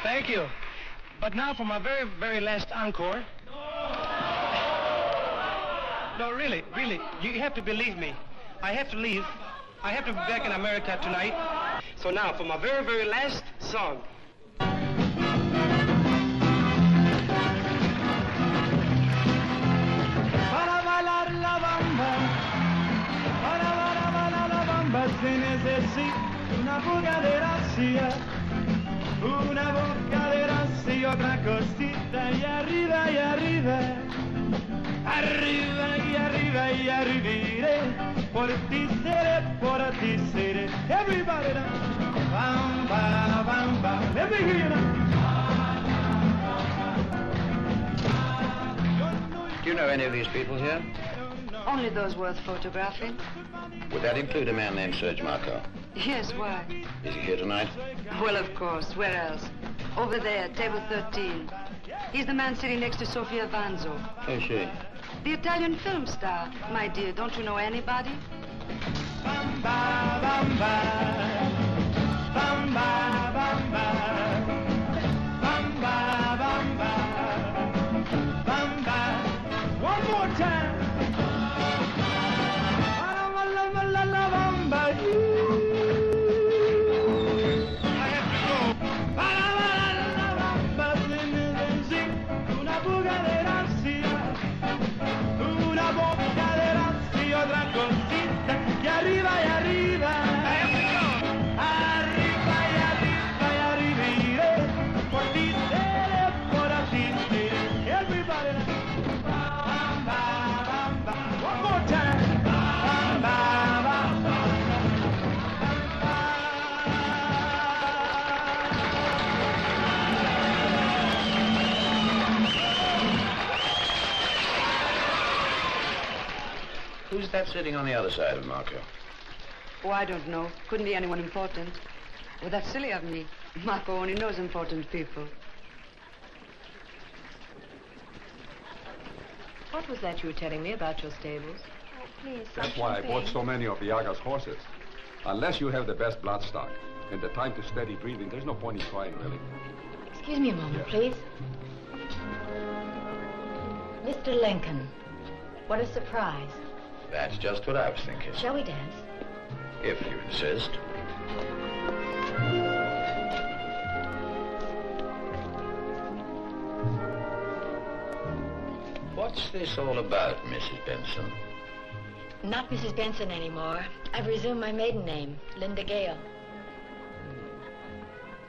Speaker 13: Thank you. But now for my very, very last encore. No, really, you have to believe me. I have to leave. I have to be back in America tonight. So now for my very, very last song.
Speaker 3: Para bailar la bamba se necesita una boca de gracia. Una boca de gracia y otra cosita y arriba, arriba y arriba y arribiré, por ti seré, everybody now, bamba, bamba, let me hear you now.
Speaker 4: Do you know any of these people here?
Speaker 14: Only those worth photographing.
Speaker 4: Would that include a man named Serge Marco?
Speaker 14: Yes, why?
Speaker 4: Is he here tonight?
Speaker 14: Well, of course. Where else? Over there, table 13. He's the man sitting next to Sofia Vanzo.
Speaker 4: Who's she?
Speaker 14: The Italian film star. My dear, don't you know anybody?
Speaker 3: Bamba, bamba, bamba, bamba, bamba, bamba, bamba. One more time.
Speaker 4: Who's that sitting on the other side of Marco?
Speaker 14: Oh, I don't know. Couldn't be anyone important. Well, that's silly of me. Marco only knows important people.
Speaker 16: What was that you were telling me about your stables?
Speaker 6: Oh, please.
Speaker 23: That's why I bought so many of the Yaga's horses. Unless you have the best blood stock and the time to steady breathing, there's no point in trying, really.
Speaker 14: Excuse me a moment, please. Mr. Lincoln, what a surprise.
Speaker 4: That's just what I was thinking.
Speaker 14: Shall we dance?
Speaker 4: If you insist. What's this all about, Mrs. Benson?
Speaker 14: Not Mrs. Benson anymore. I've resumed my maiden name, Linda Gale.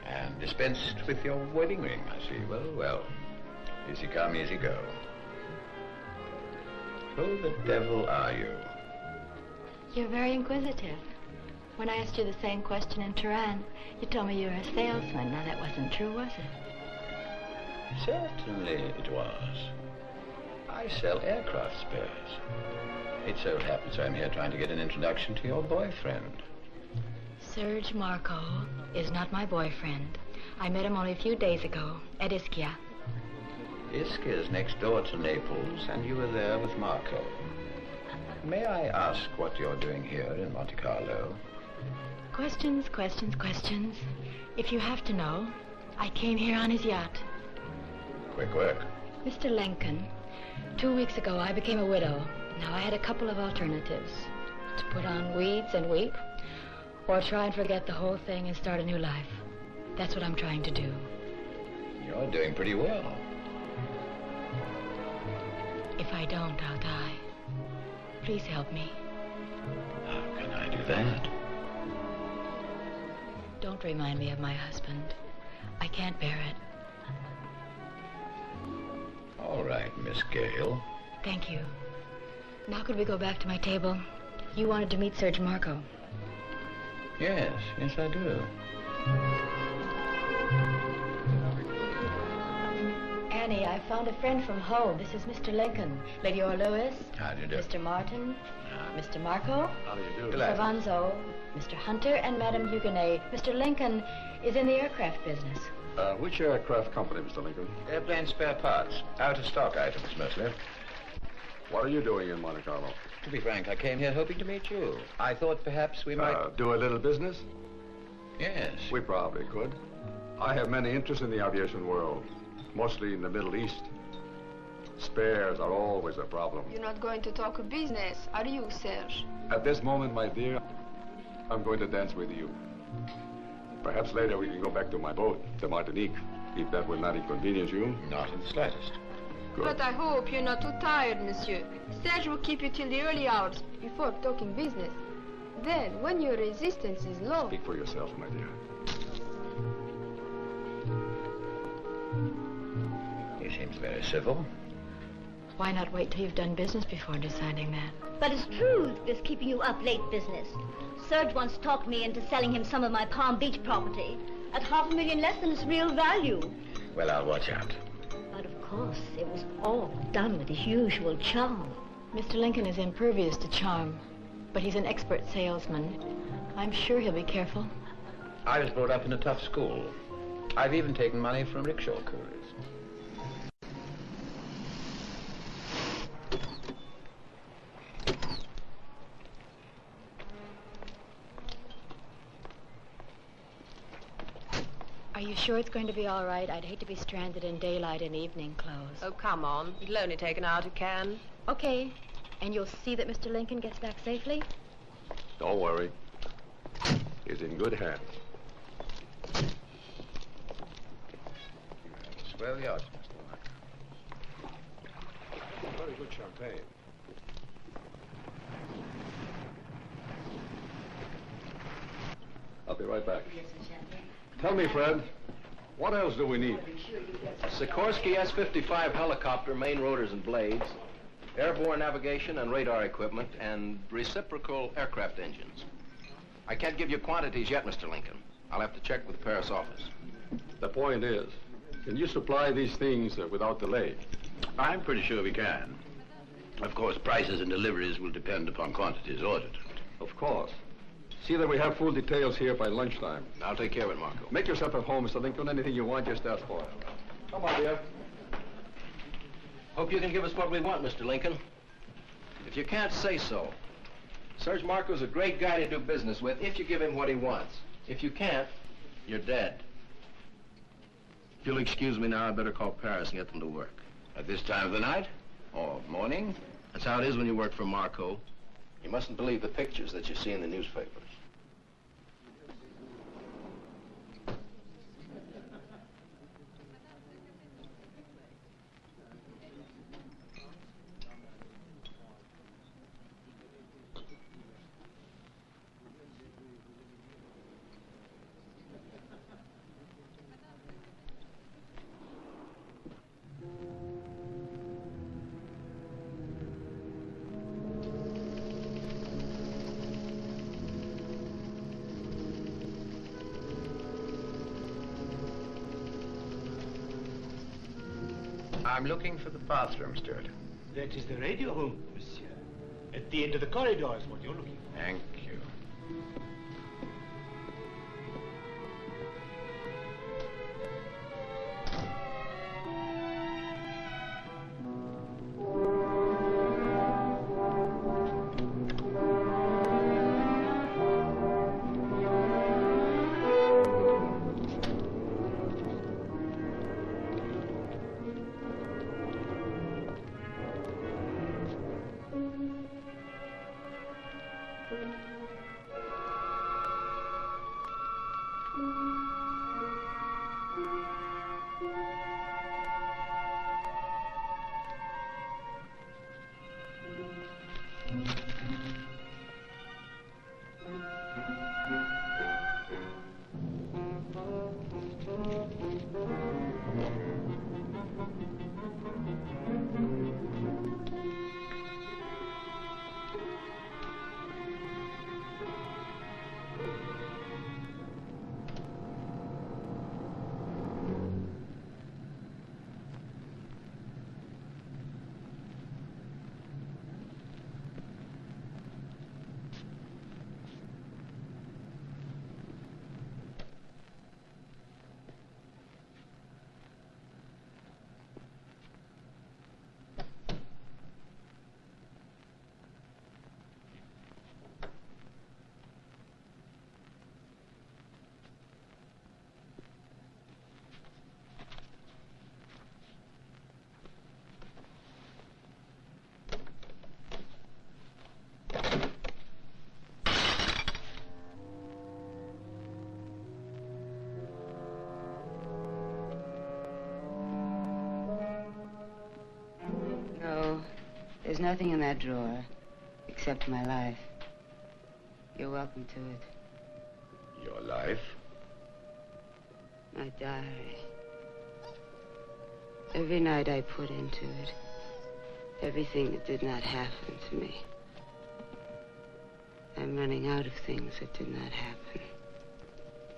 Speaker 4: And dispensed with your wedding ring, I see. Well, well. Easy come, easy go. Who the devil are you?
Speaker 14: You're very inquisitive. When I asked you the same question in Tehran, you told me you were a salesman. Now, that wasn't true, was it?
Speaker 4: Certainly it was.
Speaker 15: I sell aircraft spares. It so happens I'm here trying to get an introduction to your boyfriend.
Speaker 14: Serge Marco is not my boyfriend. I met him only a few days ago at Ischia.
Speaker 15: Ischia is next door to Naples, and you were there with Marco. May I ask what you're doing here in Monte Carlo?
Speaker 14: Questions, questions, questions. If you have to know, I came here on his yacht.
Speaker 15: Quick work.
Speaker 14: Mr. Lincoln, 2 weeks ago I became a widow. Now I had a couple of alternatives. To put on weeds and weep, or try and forget the whole thing and start a new life. That's what I'm trying to do.
Speaker 15: You're doing pretty well.
Speaker 14: If I don't, I'll die. Please help me.
Speaker 15: How can I do that?
Speaker 14: Don't remind me of my husband. I can't bear it.
Speaker 15: All right, Miss Gale.
Speaker 14: Thank you. Now could we go back to my table? You wanted to meet Serge Marco.
Speaker 15: Yes, I do.
Speaker 14: Annie, I found a friend from home. This is Mr. Lincoln. Lady Orlewis.
Speaker 15: How do you do?
Speaker 14: Mr. Martin. Mr. Marco.
Speaker 15: How do you do?
Speaker 14: Mr. Vanzo. Mr. Hunter and Madame Huguenet. Mr. Lincoln is in the aircraft business.
Speaker 23: Which aircraft company, Mr. Lincoln?
Speaker 15: Airplane spare parts. Out of stock items, mostly.
Speaker 23: What are you doing in Monte Carlo?
Speaker 15: To be frank, I came here hoping to meet you. I thought perhaps we might...
Speaker 23: Do a little business?
Speaker 15: Yes.
Speaker 23: We probably could. I have many interests in the aviation world, mostly in the Middle East. Spares are always a problem.
Speaker 12: You're not going to talk business, are you, Serge?
Speaker 23: At this moment, my dear, I'm going to dance with you. Perhaps later we can go back to my boat, to Martinique, if that will not inconvenience you.
Speaker 15: Not in the slightest.
Speaker 23: Good.
Speaker 12: But I hope you're not too tired, monsieur. Serge will keep you till the early hours before talking business. Then, when your resistance is low...
Speaker 23: Speak for yourself, my dear.
Speaker 15: He seems very civil.
Speaker 14: Why not wait till you've done business before deciding that?
Speaker 6: But it's true this keeping you up late business. Serge once talked me into selling him some of my Palm Beach property at $500,000 less than its real value.
Speaker 15: Well, I'll watch out.
Speaker 6: But of course, it was all done with his usual charm.
Speaker 14: Mr. Lincoln is impervious to charm, but he's an expert salesman. I'm sure he'll be careful.
Speaker 15: I was brought up in a tough school. I've even taken money from rickshaw couriers.
Speaker 14: Are you sure it's going to be all right? I'd hate to be stranded in daylight in evening clothes.
Speaker 16: Oh, come on. It'll only take an hour to can.
Speaker 14: Okay. And you'll see that Mr. Lincoln gets back safely?
Speaker 23: Don't worry. He's in good hands.
Speaker 15: Swell yacht, Mr. Marco.
Speaker 23: Very good champagne. I'll be right back. Tell me, Fred, what else do we need?
Speaker 8: Sikorsky S-55 helicopter, main rotors and blades, airborne navigation and radar equipment, and reciprocal aircraft engines. I can't give you quantities yet, Mr. Lincoln. I'll have to check with the Paris office.
Speaker 23: The point is, can you supply these things without delay?
Speaker 17: I'm pretty sure we can. Of course, prices and deliveries will depend upon quantities ordered.
Speaker 23: Of course. See that we have full details here by lunchtime.
Speaker 8: I'll take care of it, Marco.
Speaker 23: Make yourself at home, Mr. Lincoln. Anything you want, just ask for it. Come on, dear.
Speaker 8: Hope you can give us what we want, Mr. Lincoln. If you can't, say so. Serge Marco's a great guy to do business with if you give him what he wants. If you can't, you're dead. If you'll excuse me now, I'd better call Paris and get them to work.
Speaker 17: At this time of the night? Or morning?
Speaker 8: That's how it is when you work for Marco. You mustn't believe the pictures that you see in the newspapers.
Speaker 15: I'm looking for the bathroom, Stuart.
Speaker 13: That is the radio room, monsieur. At the end of the corridor is what you're looking for.
Speaker 21: Thank you.
Speaker 1: There's nothing in that drawer except my life. You're welcome to it.
Speaker 21: Your life?
Speaker 1: My diary. Every night I put into it everything that did not happen to me. I'm running out of things that did not happen.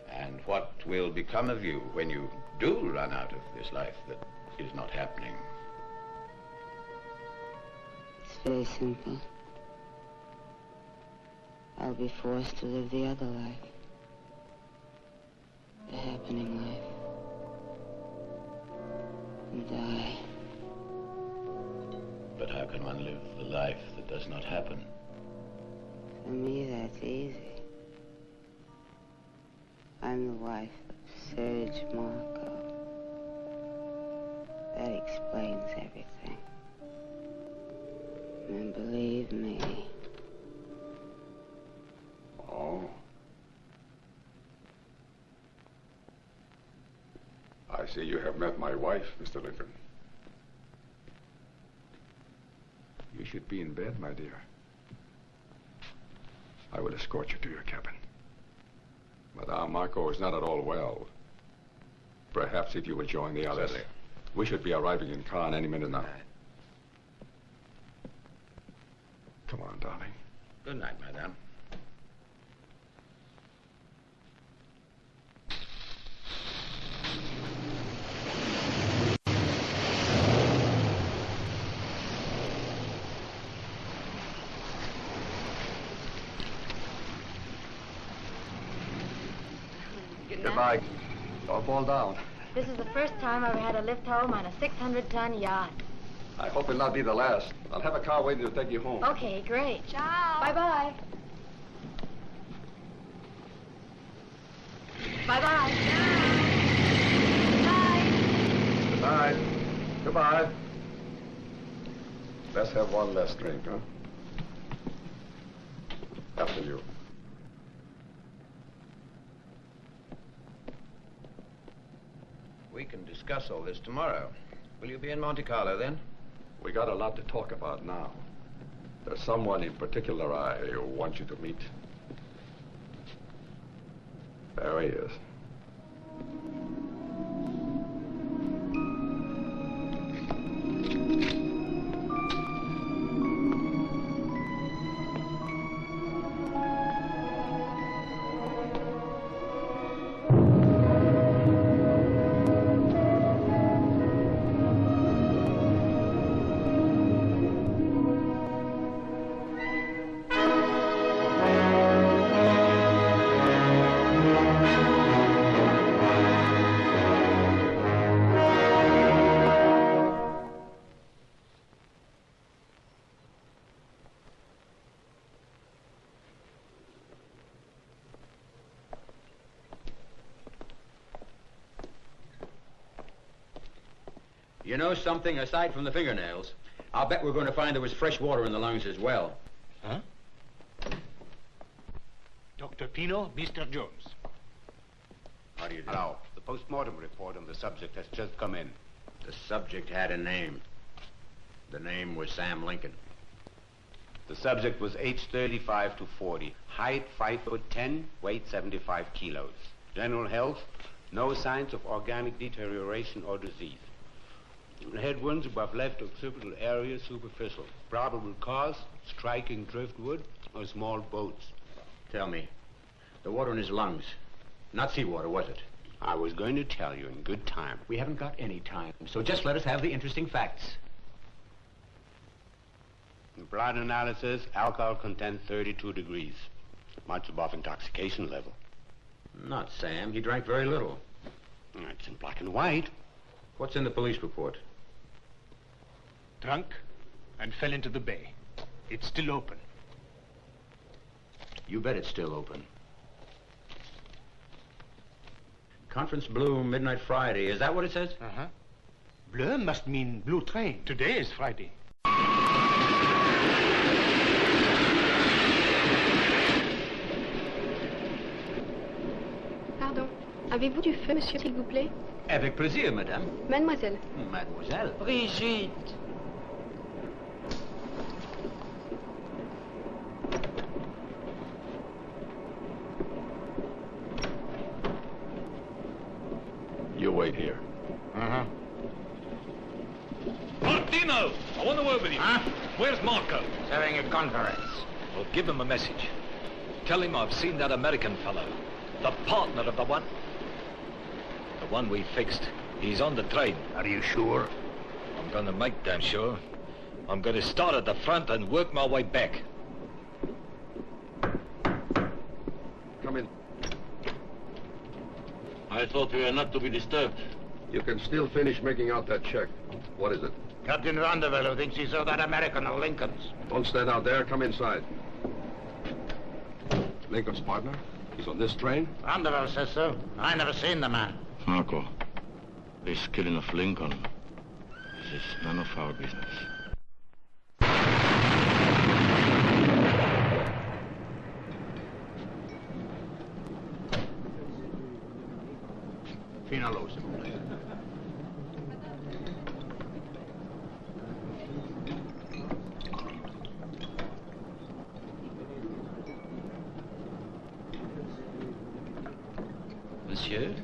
Speaker 21: And what will become of you when you do run out of this life that is not happening?
Speaker 1: It's very simple. I'll be forced to live the other life. The happening life. And die.
Speaker 21: But how can one live the life that does not happen?
Speaker 1: For me, that's easy. I'm the wife of Serge Marco. That explains everything. And believe me.
Speaker 23: Oh. I see you have met my wife, Mr. Lincoln. You should be in bed, my dear. I will escort you to your cabin. Madame Marco is not at all well. Perhaps if you will join the others.
Speaker 21: Certainly.
Speaker 23: We should be arriving in Cannes any minute now. Come on, darling.
Speaker 21: Good night, madame.
Speaker 23: Goodbye. Don't fall down.
Speaker 14: This is the first time I've had a lift home on a 600-ton yacht.
Speaker 23: I hope it'll not be the last. I'll have a car waiting to take you home.
Speaker 14: Okay, great. Ciao. Bye-bye. Bye-bye.
Speaker 23: Good night. Goodbye. Let's have one last drink, huh? After you.
Speaker 21: We can discuss all this tomorrow. Will you be in Monte Carlo then?
Speaker 23: We got a lot to talk about now. There's someone in particular I want you to meet. There he is.
Speaker 18: You know something? Aside from the fingernails, I'll bet we're going to find there was fresh water in the lungs as well.
Speaker 13: Huh? Dr. Pino, Mr. Jones.
Speaker 18: How do you do?
Speaker 7: Hello. The post-mortem report on the subject has just come in.
Speaker 18: The subject had a name. The name was Sam Lincoln.
Speaker 7: The subject was age 35 to 40. Height 5'10", weight 75 kilos. General health, no signs of organic deterioration or disease. Head wounds above left occipital area superficial. Probable cause, striking driftwood or small boats.
Speaker 18: Tell me, the water in his lungs, not seawater, was it?
Speaker 7: I was going to tell you in good time.
Speaker 18: We haven't got any time, so just let us have the interesting facts.
Speaker 7: In blood analysis, alcohol content 32 degrees. Much above intoxication level.
Speaker 18: Not Sam. He drank very little.
Speaker 7: It's in black and white.
Speaker 18: What's in the police report?
Speaker 13: Drunk and fell into the bay. It's still open.
Speaker 18: You bet it's still open. Conference Blue, midnight Friday. Is that what it says?
Speaker 13: Uh-huh. Bleu must mean blue train. Today is Friday.
Speaker 11: Pardon. Avez-vous du feu, monsieur, s'il vous plaît?
Speaker 18: Avec plaisir, madame.
Speaker 11: Mademoiselle.
Speaker 18: Mademoiselle.
Speaker 11: Brigitte.
Speaker 23: You wait here.
Speaker 13: Uh-huh.
Speaker 22: Martino! I want a word with you.
Speaker 19: Huh?
Speaker 22: Where's Marco?
Speaker 19: He's having a conference.
Speaker 22: Well, give him a message. Tell him I've seen that American fellow. The partner of the one we fixed. He's on the train.
Speaker 19: Are you sure?
Speaker 22: I'm gonna make damn sure. I'm gonna start at the front and work my way back.
Speaker 23: Come in.
Speaker 24: I thought we were not to be disturbed.
Speaker 23: You can still finish making out that check. What is it?
Speaker 19: Captain Vanderbilt who thinks he saw that American at Lincoln's.
Speaker 23: Don't stand out there. Come inside. Lincoln's partner? He's on this train?
Speaker 19: Vanderbilt says so. I never seen the man.
Speaker 24: Marco, this killing of Lincoln, this is none of our business.
Speaker 18: Finalo, s'il vous plaît.
Speaker 20: Monsieur?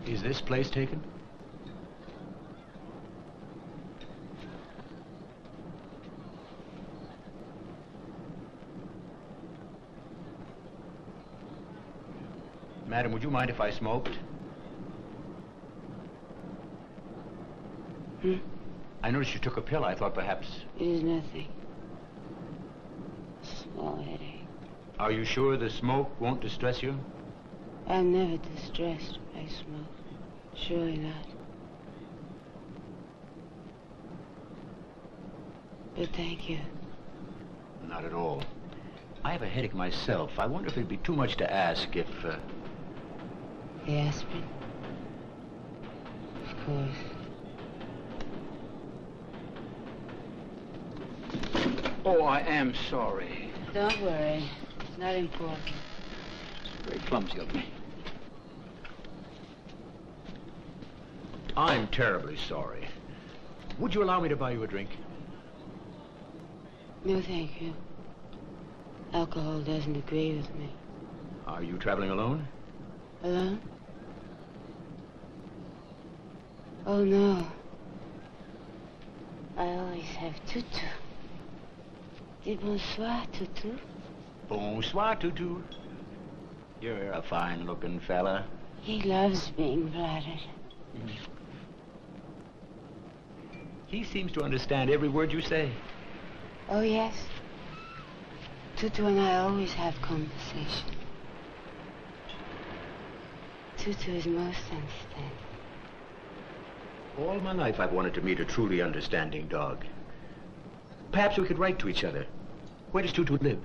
Speaker 18: Is this place taken? Madam, would you mind if I smoked? I noticed you took a pill. I thought perhaps...
Speaker 1: It is nothing. Small headache.
Speaker 18: Are you sure the smoke won't distress you?
Speaker 1: I'm never distressed by smoke. Surely not. But thank you.
Speaker 18: Not at all. I have a headache myself. I wonder if it'd be too much to ask if...
Speaker 1: The aspirin? Of course.
Speaker 18: Oh, I am sorry.
Speaker 1: Don't worry. It's not important.
Speaker 18: Very clumsy of me. I'm terribly sorry. Would you allow me to buy you a drink?
Speaker 1: No, thank you. Alcohol doesn't agree with me.
Speaker 18: Are you traveling alone?
Speaker 1: Alone? Oh, no. I always have Tutu. Dis bonsoir, Tutu.
Speaker 18: Bonsoir, Tutu. You're a fine-looking fella.
Speaker 1: He loves being flattered.
Speaker 18: He seems to understand every word you say.
Speaker 1: Oh, yes. Tutu and I always have conversation. Tutu is most understanding.
Speaker 18: All my life I've wanted to meet a truly understanding dog. Perhaps we could write to each other. Where does Tutu live?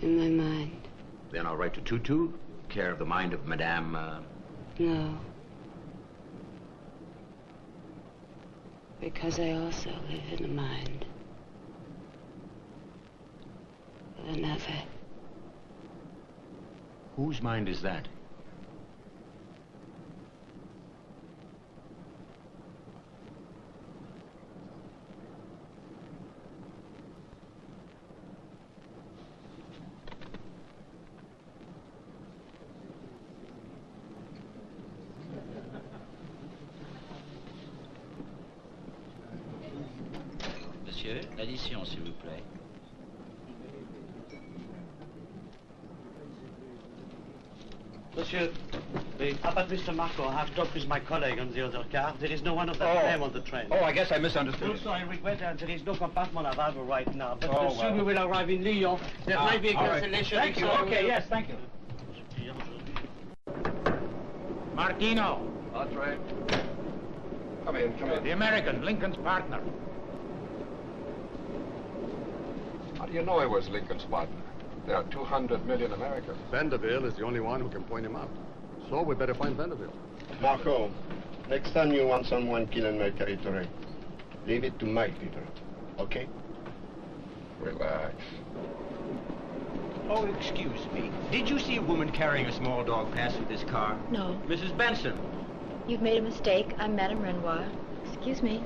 Speaker 1: In my mind.
Speaker 18: Then I'll write to Tutu, care of the mind of Madame,
Speaker 1: No. Because I also live in a mind of another.
Speaker 18: Whose mind is that?
Speaker 2: Monsieur, l'addition, s'il vous plaît.
Speaker 5: Monsieur, but Mr. Marco has talked with my colleague on the other car. There is no one of that name on the train.
Speaker 18: Oh, I guess I misunderstood.
Speaker 5: Also, I regret that there is no compartment available right now. But
Speaker 18: Oh,
Speaker 5: soon we will arrive in Lyon. There might be a
Speaker 18: all right.
Speaker 5: cancellation.
Speaker 18: Thank you. Okay, yes, thank you.
Speaker 19: Martino.
Speaker 23: That's right. Come in, come in.
Speaker 19: The American, Lincoln's partner.
Speaker 23: How do you know he was Lincoln's partner? There are 200 million Americans. Vanderbilt is the only one who can point him out. So we better find Vanderbilt.
Speaker 17: Marco, next time you want someone killed in my territory, leave it to my people, okay?
Speaker 23: Relax.
Speaker 18: Oh, excuse me. Did you see a woman carrying a small dog pass with this car?
Speaker 14: No.
Speaker 18: Mrs. Benson.
Speaker 14: You've made a mistake. I'm Madame Renoir. Excuse me.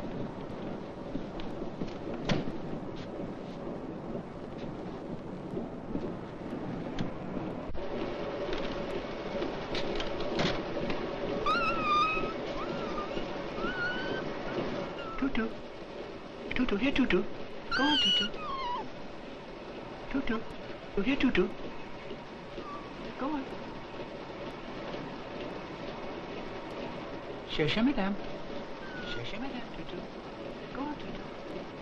Speaker 18: Tutu. Tutu, here, Tutu. Go on, Tutu. Tutu. Oh, here, Tutu. Go on. Cherchez, madame. Cherchez, madame, Tutu. Go on, Tutu.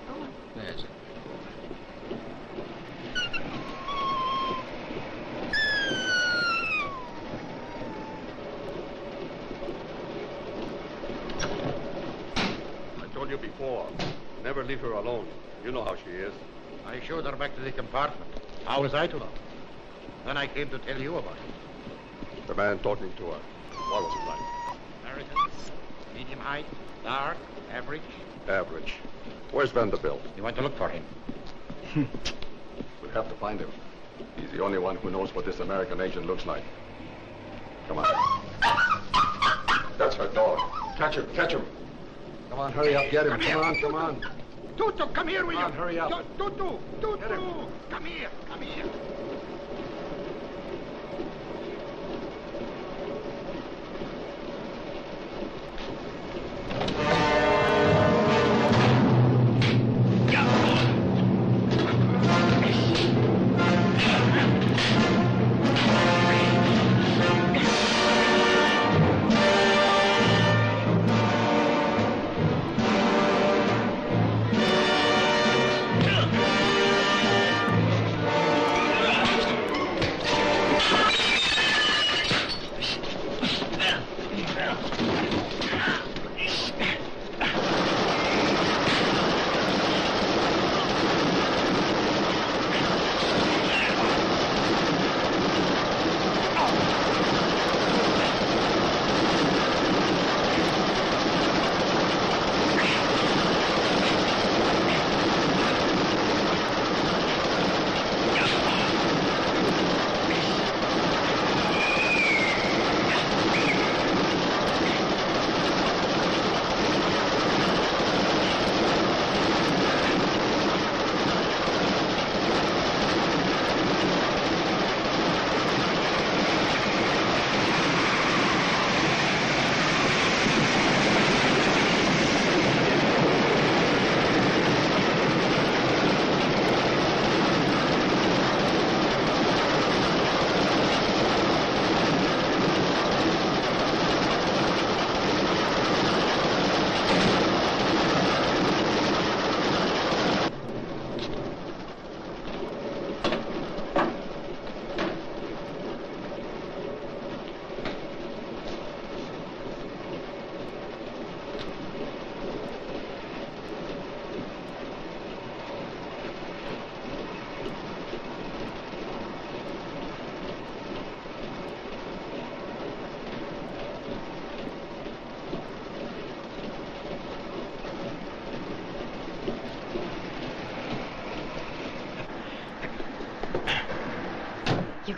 Speaker 18: Go on.
Speaker 2: There's it.
Speaker 23: I told you before, never leave her alone. You know how she is.
Speaker 19: I showed her back to the compartment. How was I to know? Then I came to tell you about it.
Speaker 23: The man talking to her, what was he like?
Speaker 19: American, medium height, dark, average.
Speaker 23: Average. Where's Vanderbilt?
Speaker 19: You want to look for him?
Speaker 23: We'll have to find him. He's the only one who knows what this American agent looks like. Come on. That's her dog. Catch him, catch him. Come on, hurry up, get him. Come on, come on.
Speaker 19: Tutu, come here, will you?
Speaker 23: Come on, hurry up.
Speaker 19: Tutu, come here, come here.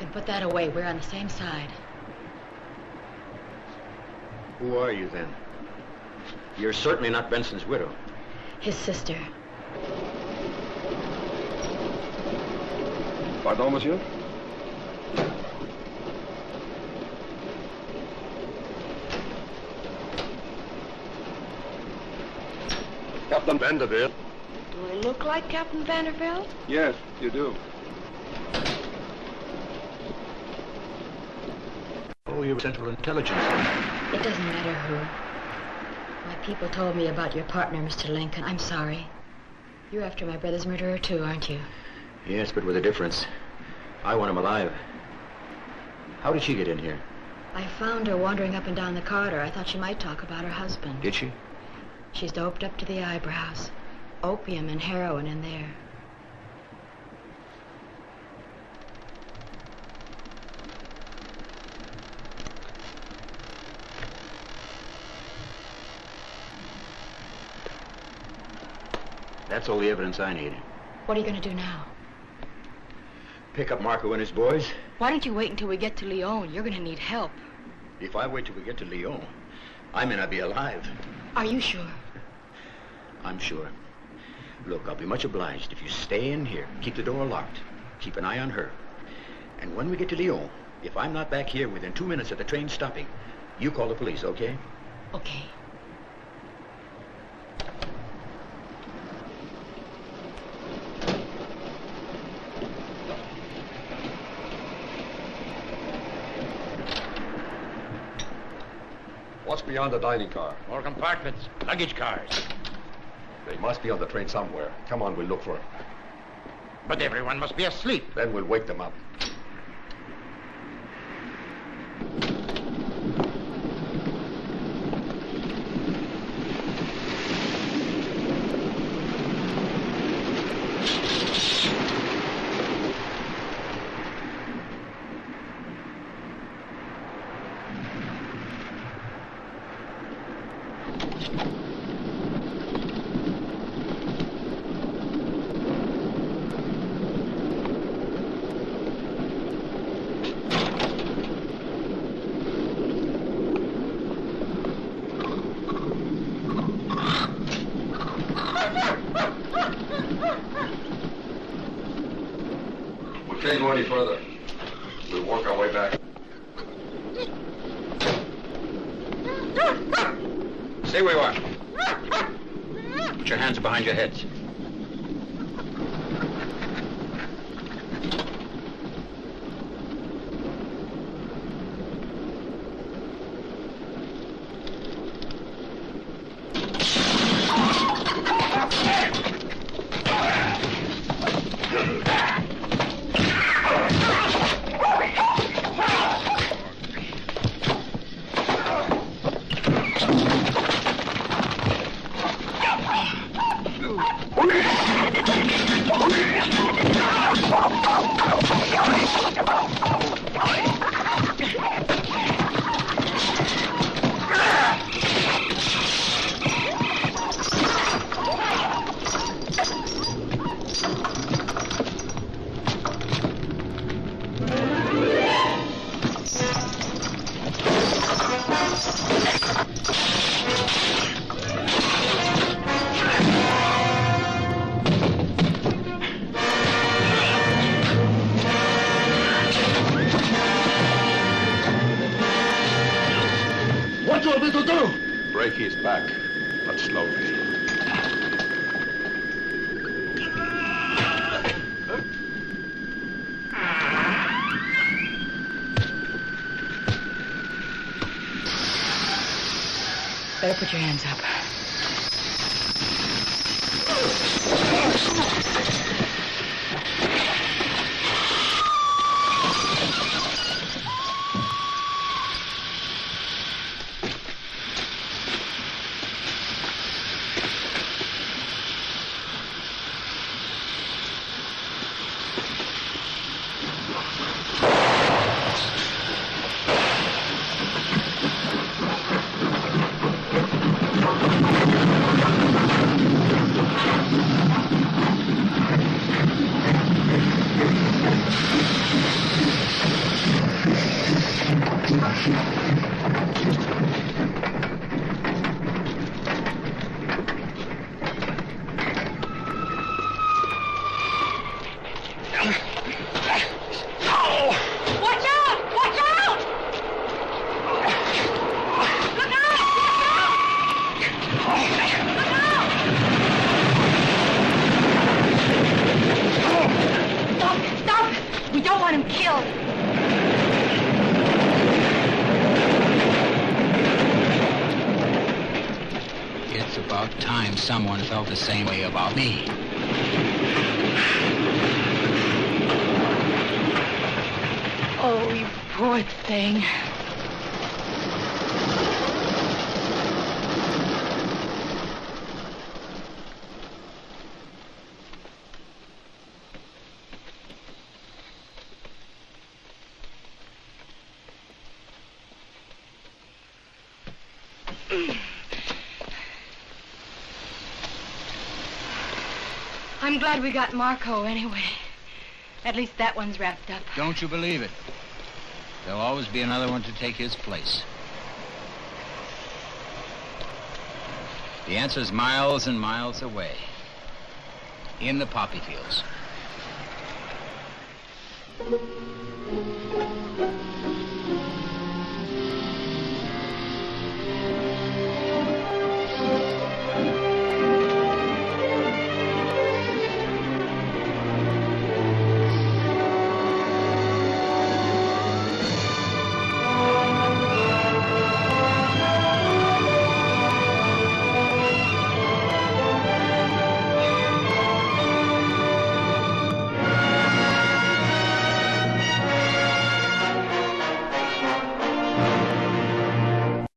Speaker 14: put that away. We're on the same side.
Speaker 18: Who are you, then? You're certainly not Benson's widow.
Speaker 14: His sister.
Speaker 23: Pardon, monsieur? Captain Vanderbilt.
Speaker 12: Do I look like Captain Vanderbilt?
Speaker 23: Yes, you do.
Speaker 18: Oh, you're Central Intelligence.
Speaker 14: It doesn't matter who. My people told me about your partner, Mr. Lincoln. I'm sorry. You're after my brother's murderer, too, aren't you?
Speaker 18: Yes, but with a difference. I want him alive. How did she get in here?
Speaker 14: I found her wandering up and down the corridor. I thought she might talk about her husband.
Speaker 18: Did she?
Speaker 14: She's doped up to the eyebrows. Opium and heroin in there.
Speaker 18: That's all the evidence I need.
Speaker 14: What are you going to do now?
Speaker 18: Pick up Marco and his boys.
Speaker 14: Why don't you wait until we get to Lyon? You're going to need help.
Speaker 18: If I wait till we get to Lyon, I may not be alive.
Speaker 14: Are you sure?
Speaker 18: I'm sure. Look, I'll be much obliged if you stay in here. Keep the door locked. Keep an eye on her. And when we get to Lyon, if I'm not back here within 2 minutes of the train stopping, you call the police, okay?
Speaker 14: Okay.
Speaker 23: What's beyond the dining car?
Speaker 19: More compartments, luggage cars.
Speaker 23: They must be on the train somewhere. Come on, we'll look for them.
Speaker 19: But everyone must be asleep.
Speaker 23: Then we'll wake them up. We can't go any further. We'll work our way back.
Speaker 18: Stay where you are. Put your hands behind your heads.
Speaker 14: Better put your hands up.
Speaker 3: someone felt the same way about me.
Speaker 14: Oh, you poor thing. I'm glad we got Marco anyway. At least that one's wrapped up.
Speaker 3: Don't you believe it? There'll always be another one to take his place. The answer's miles and miles away. In the poppy fields.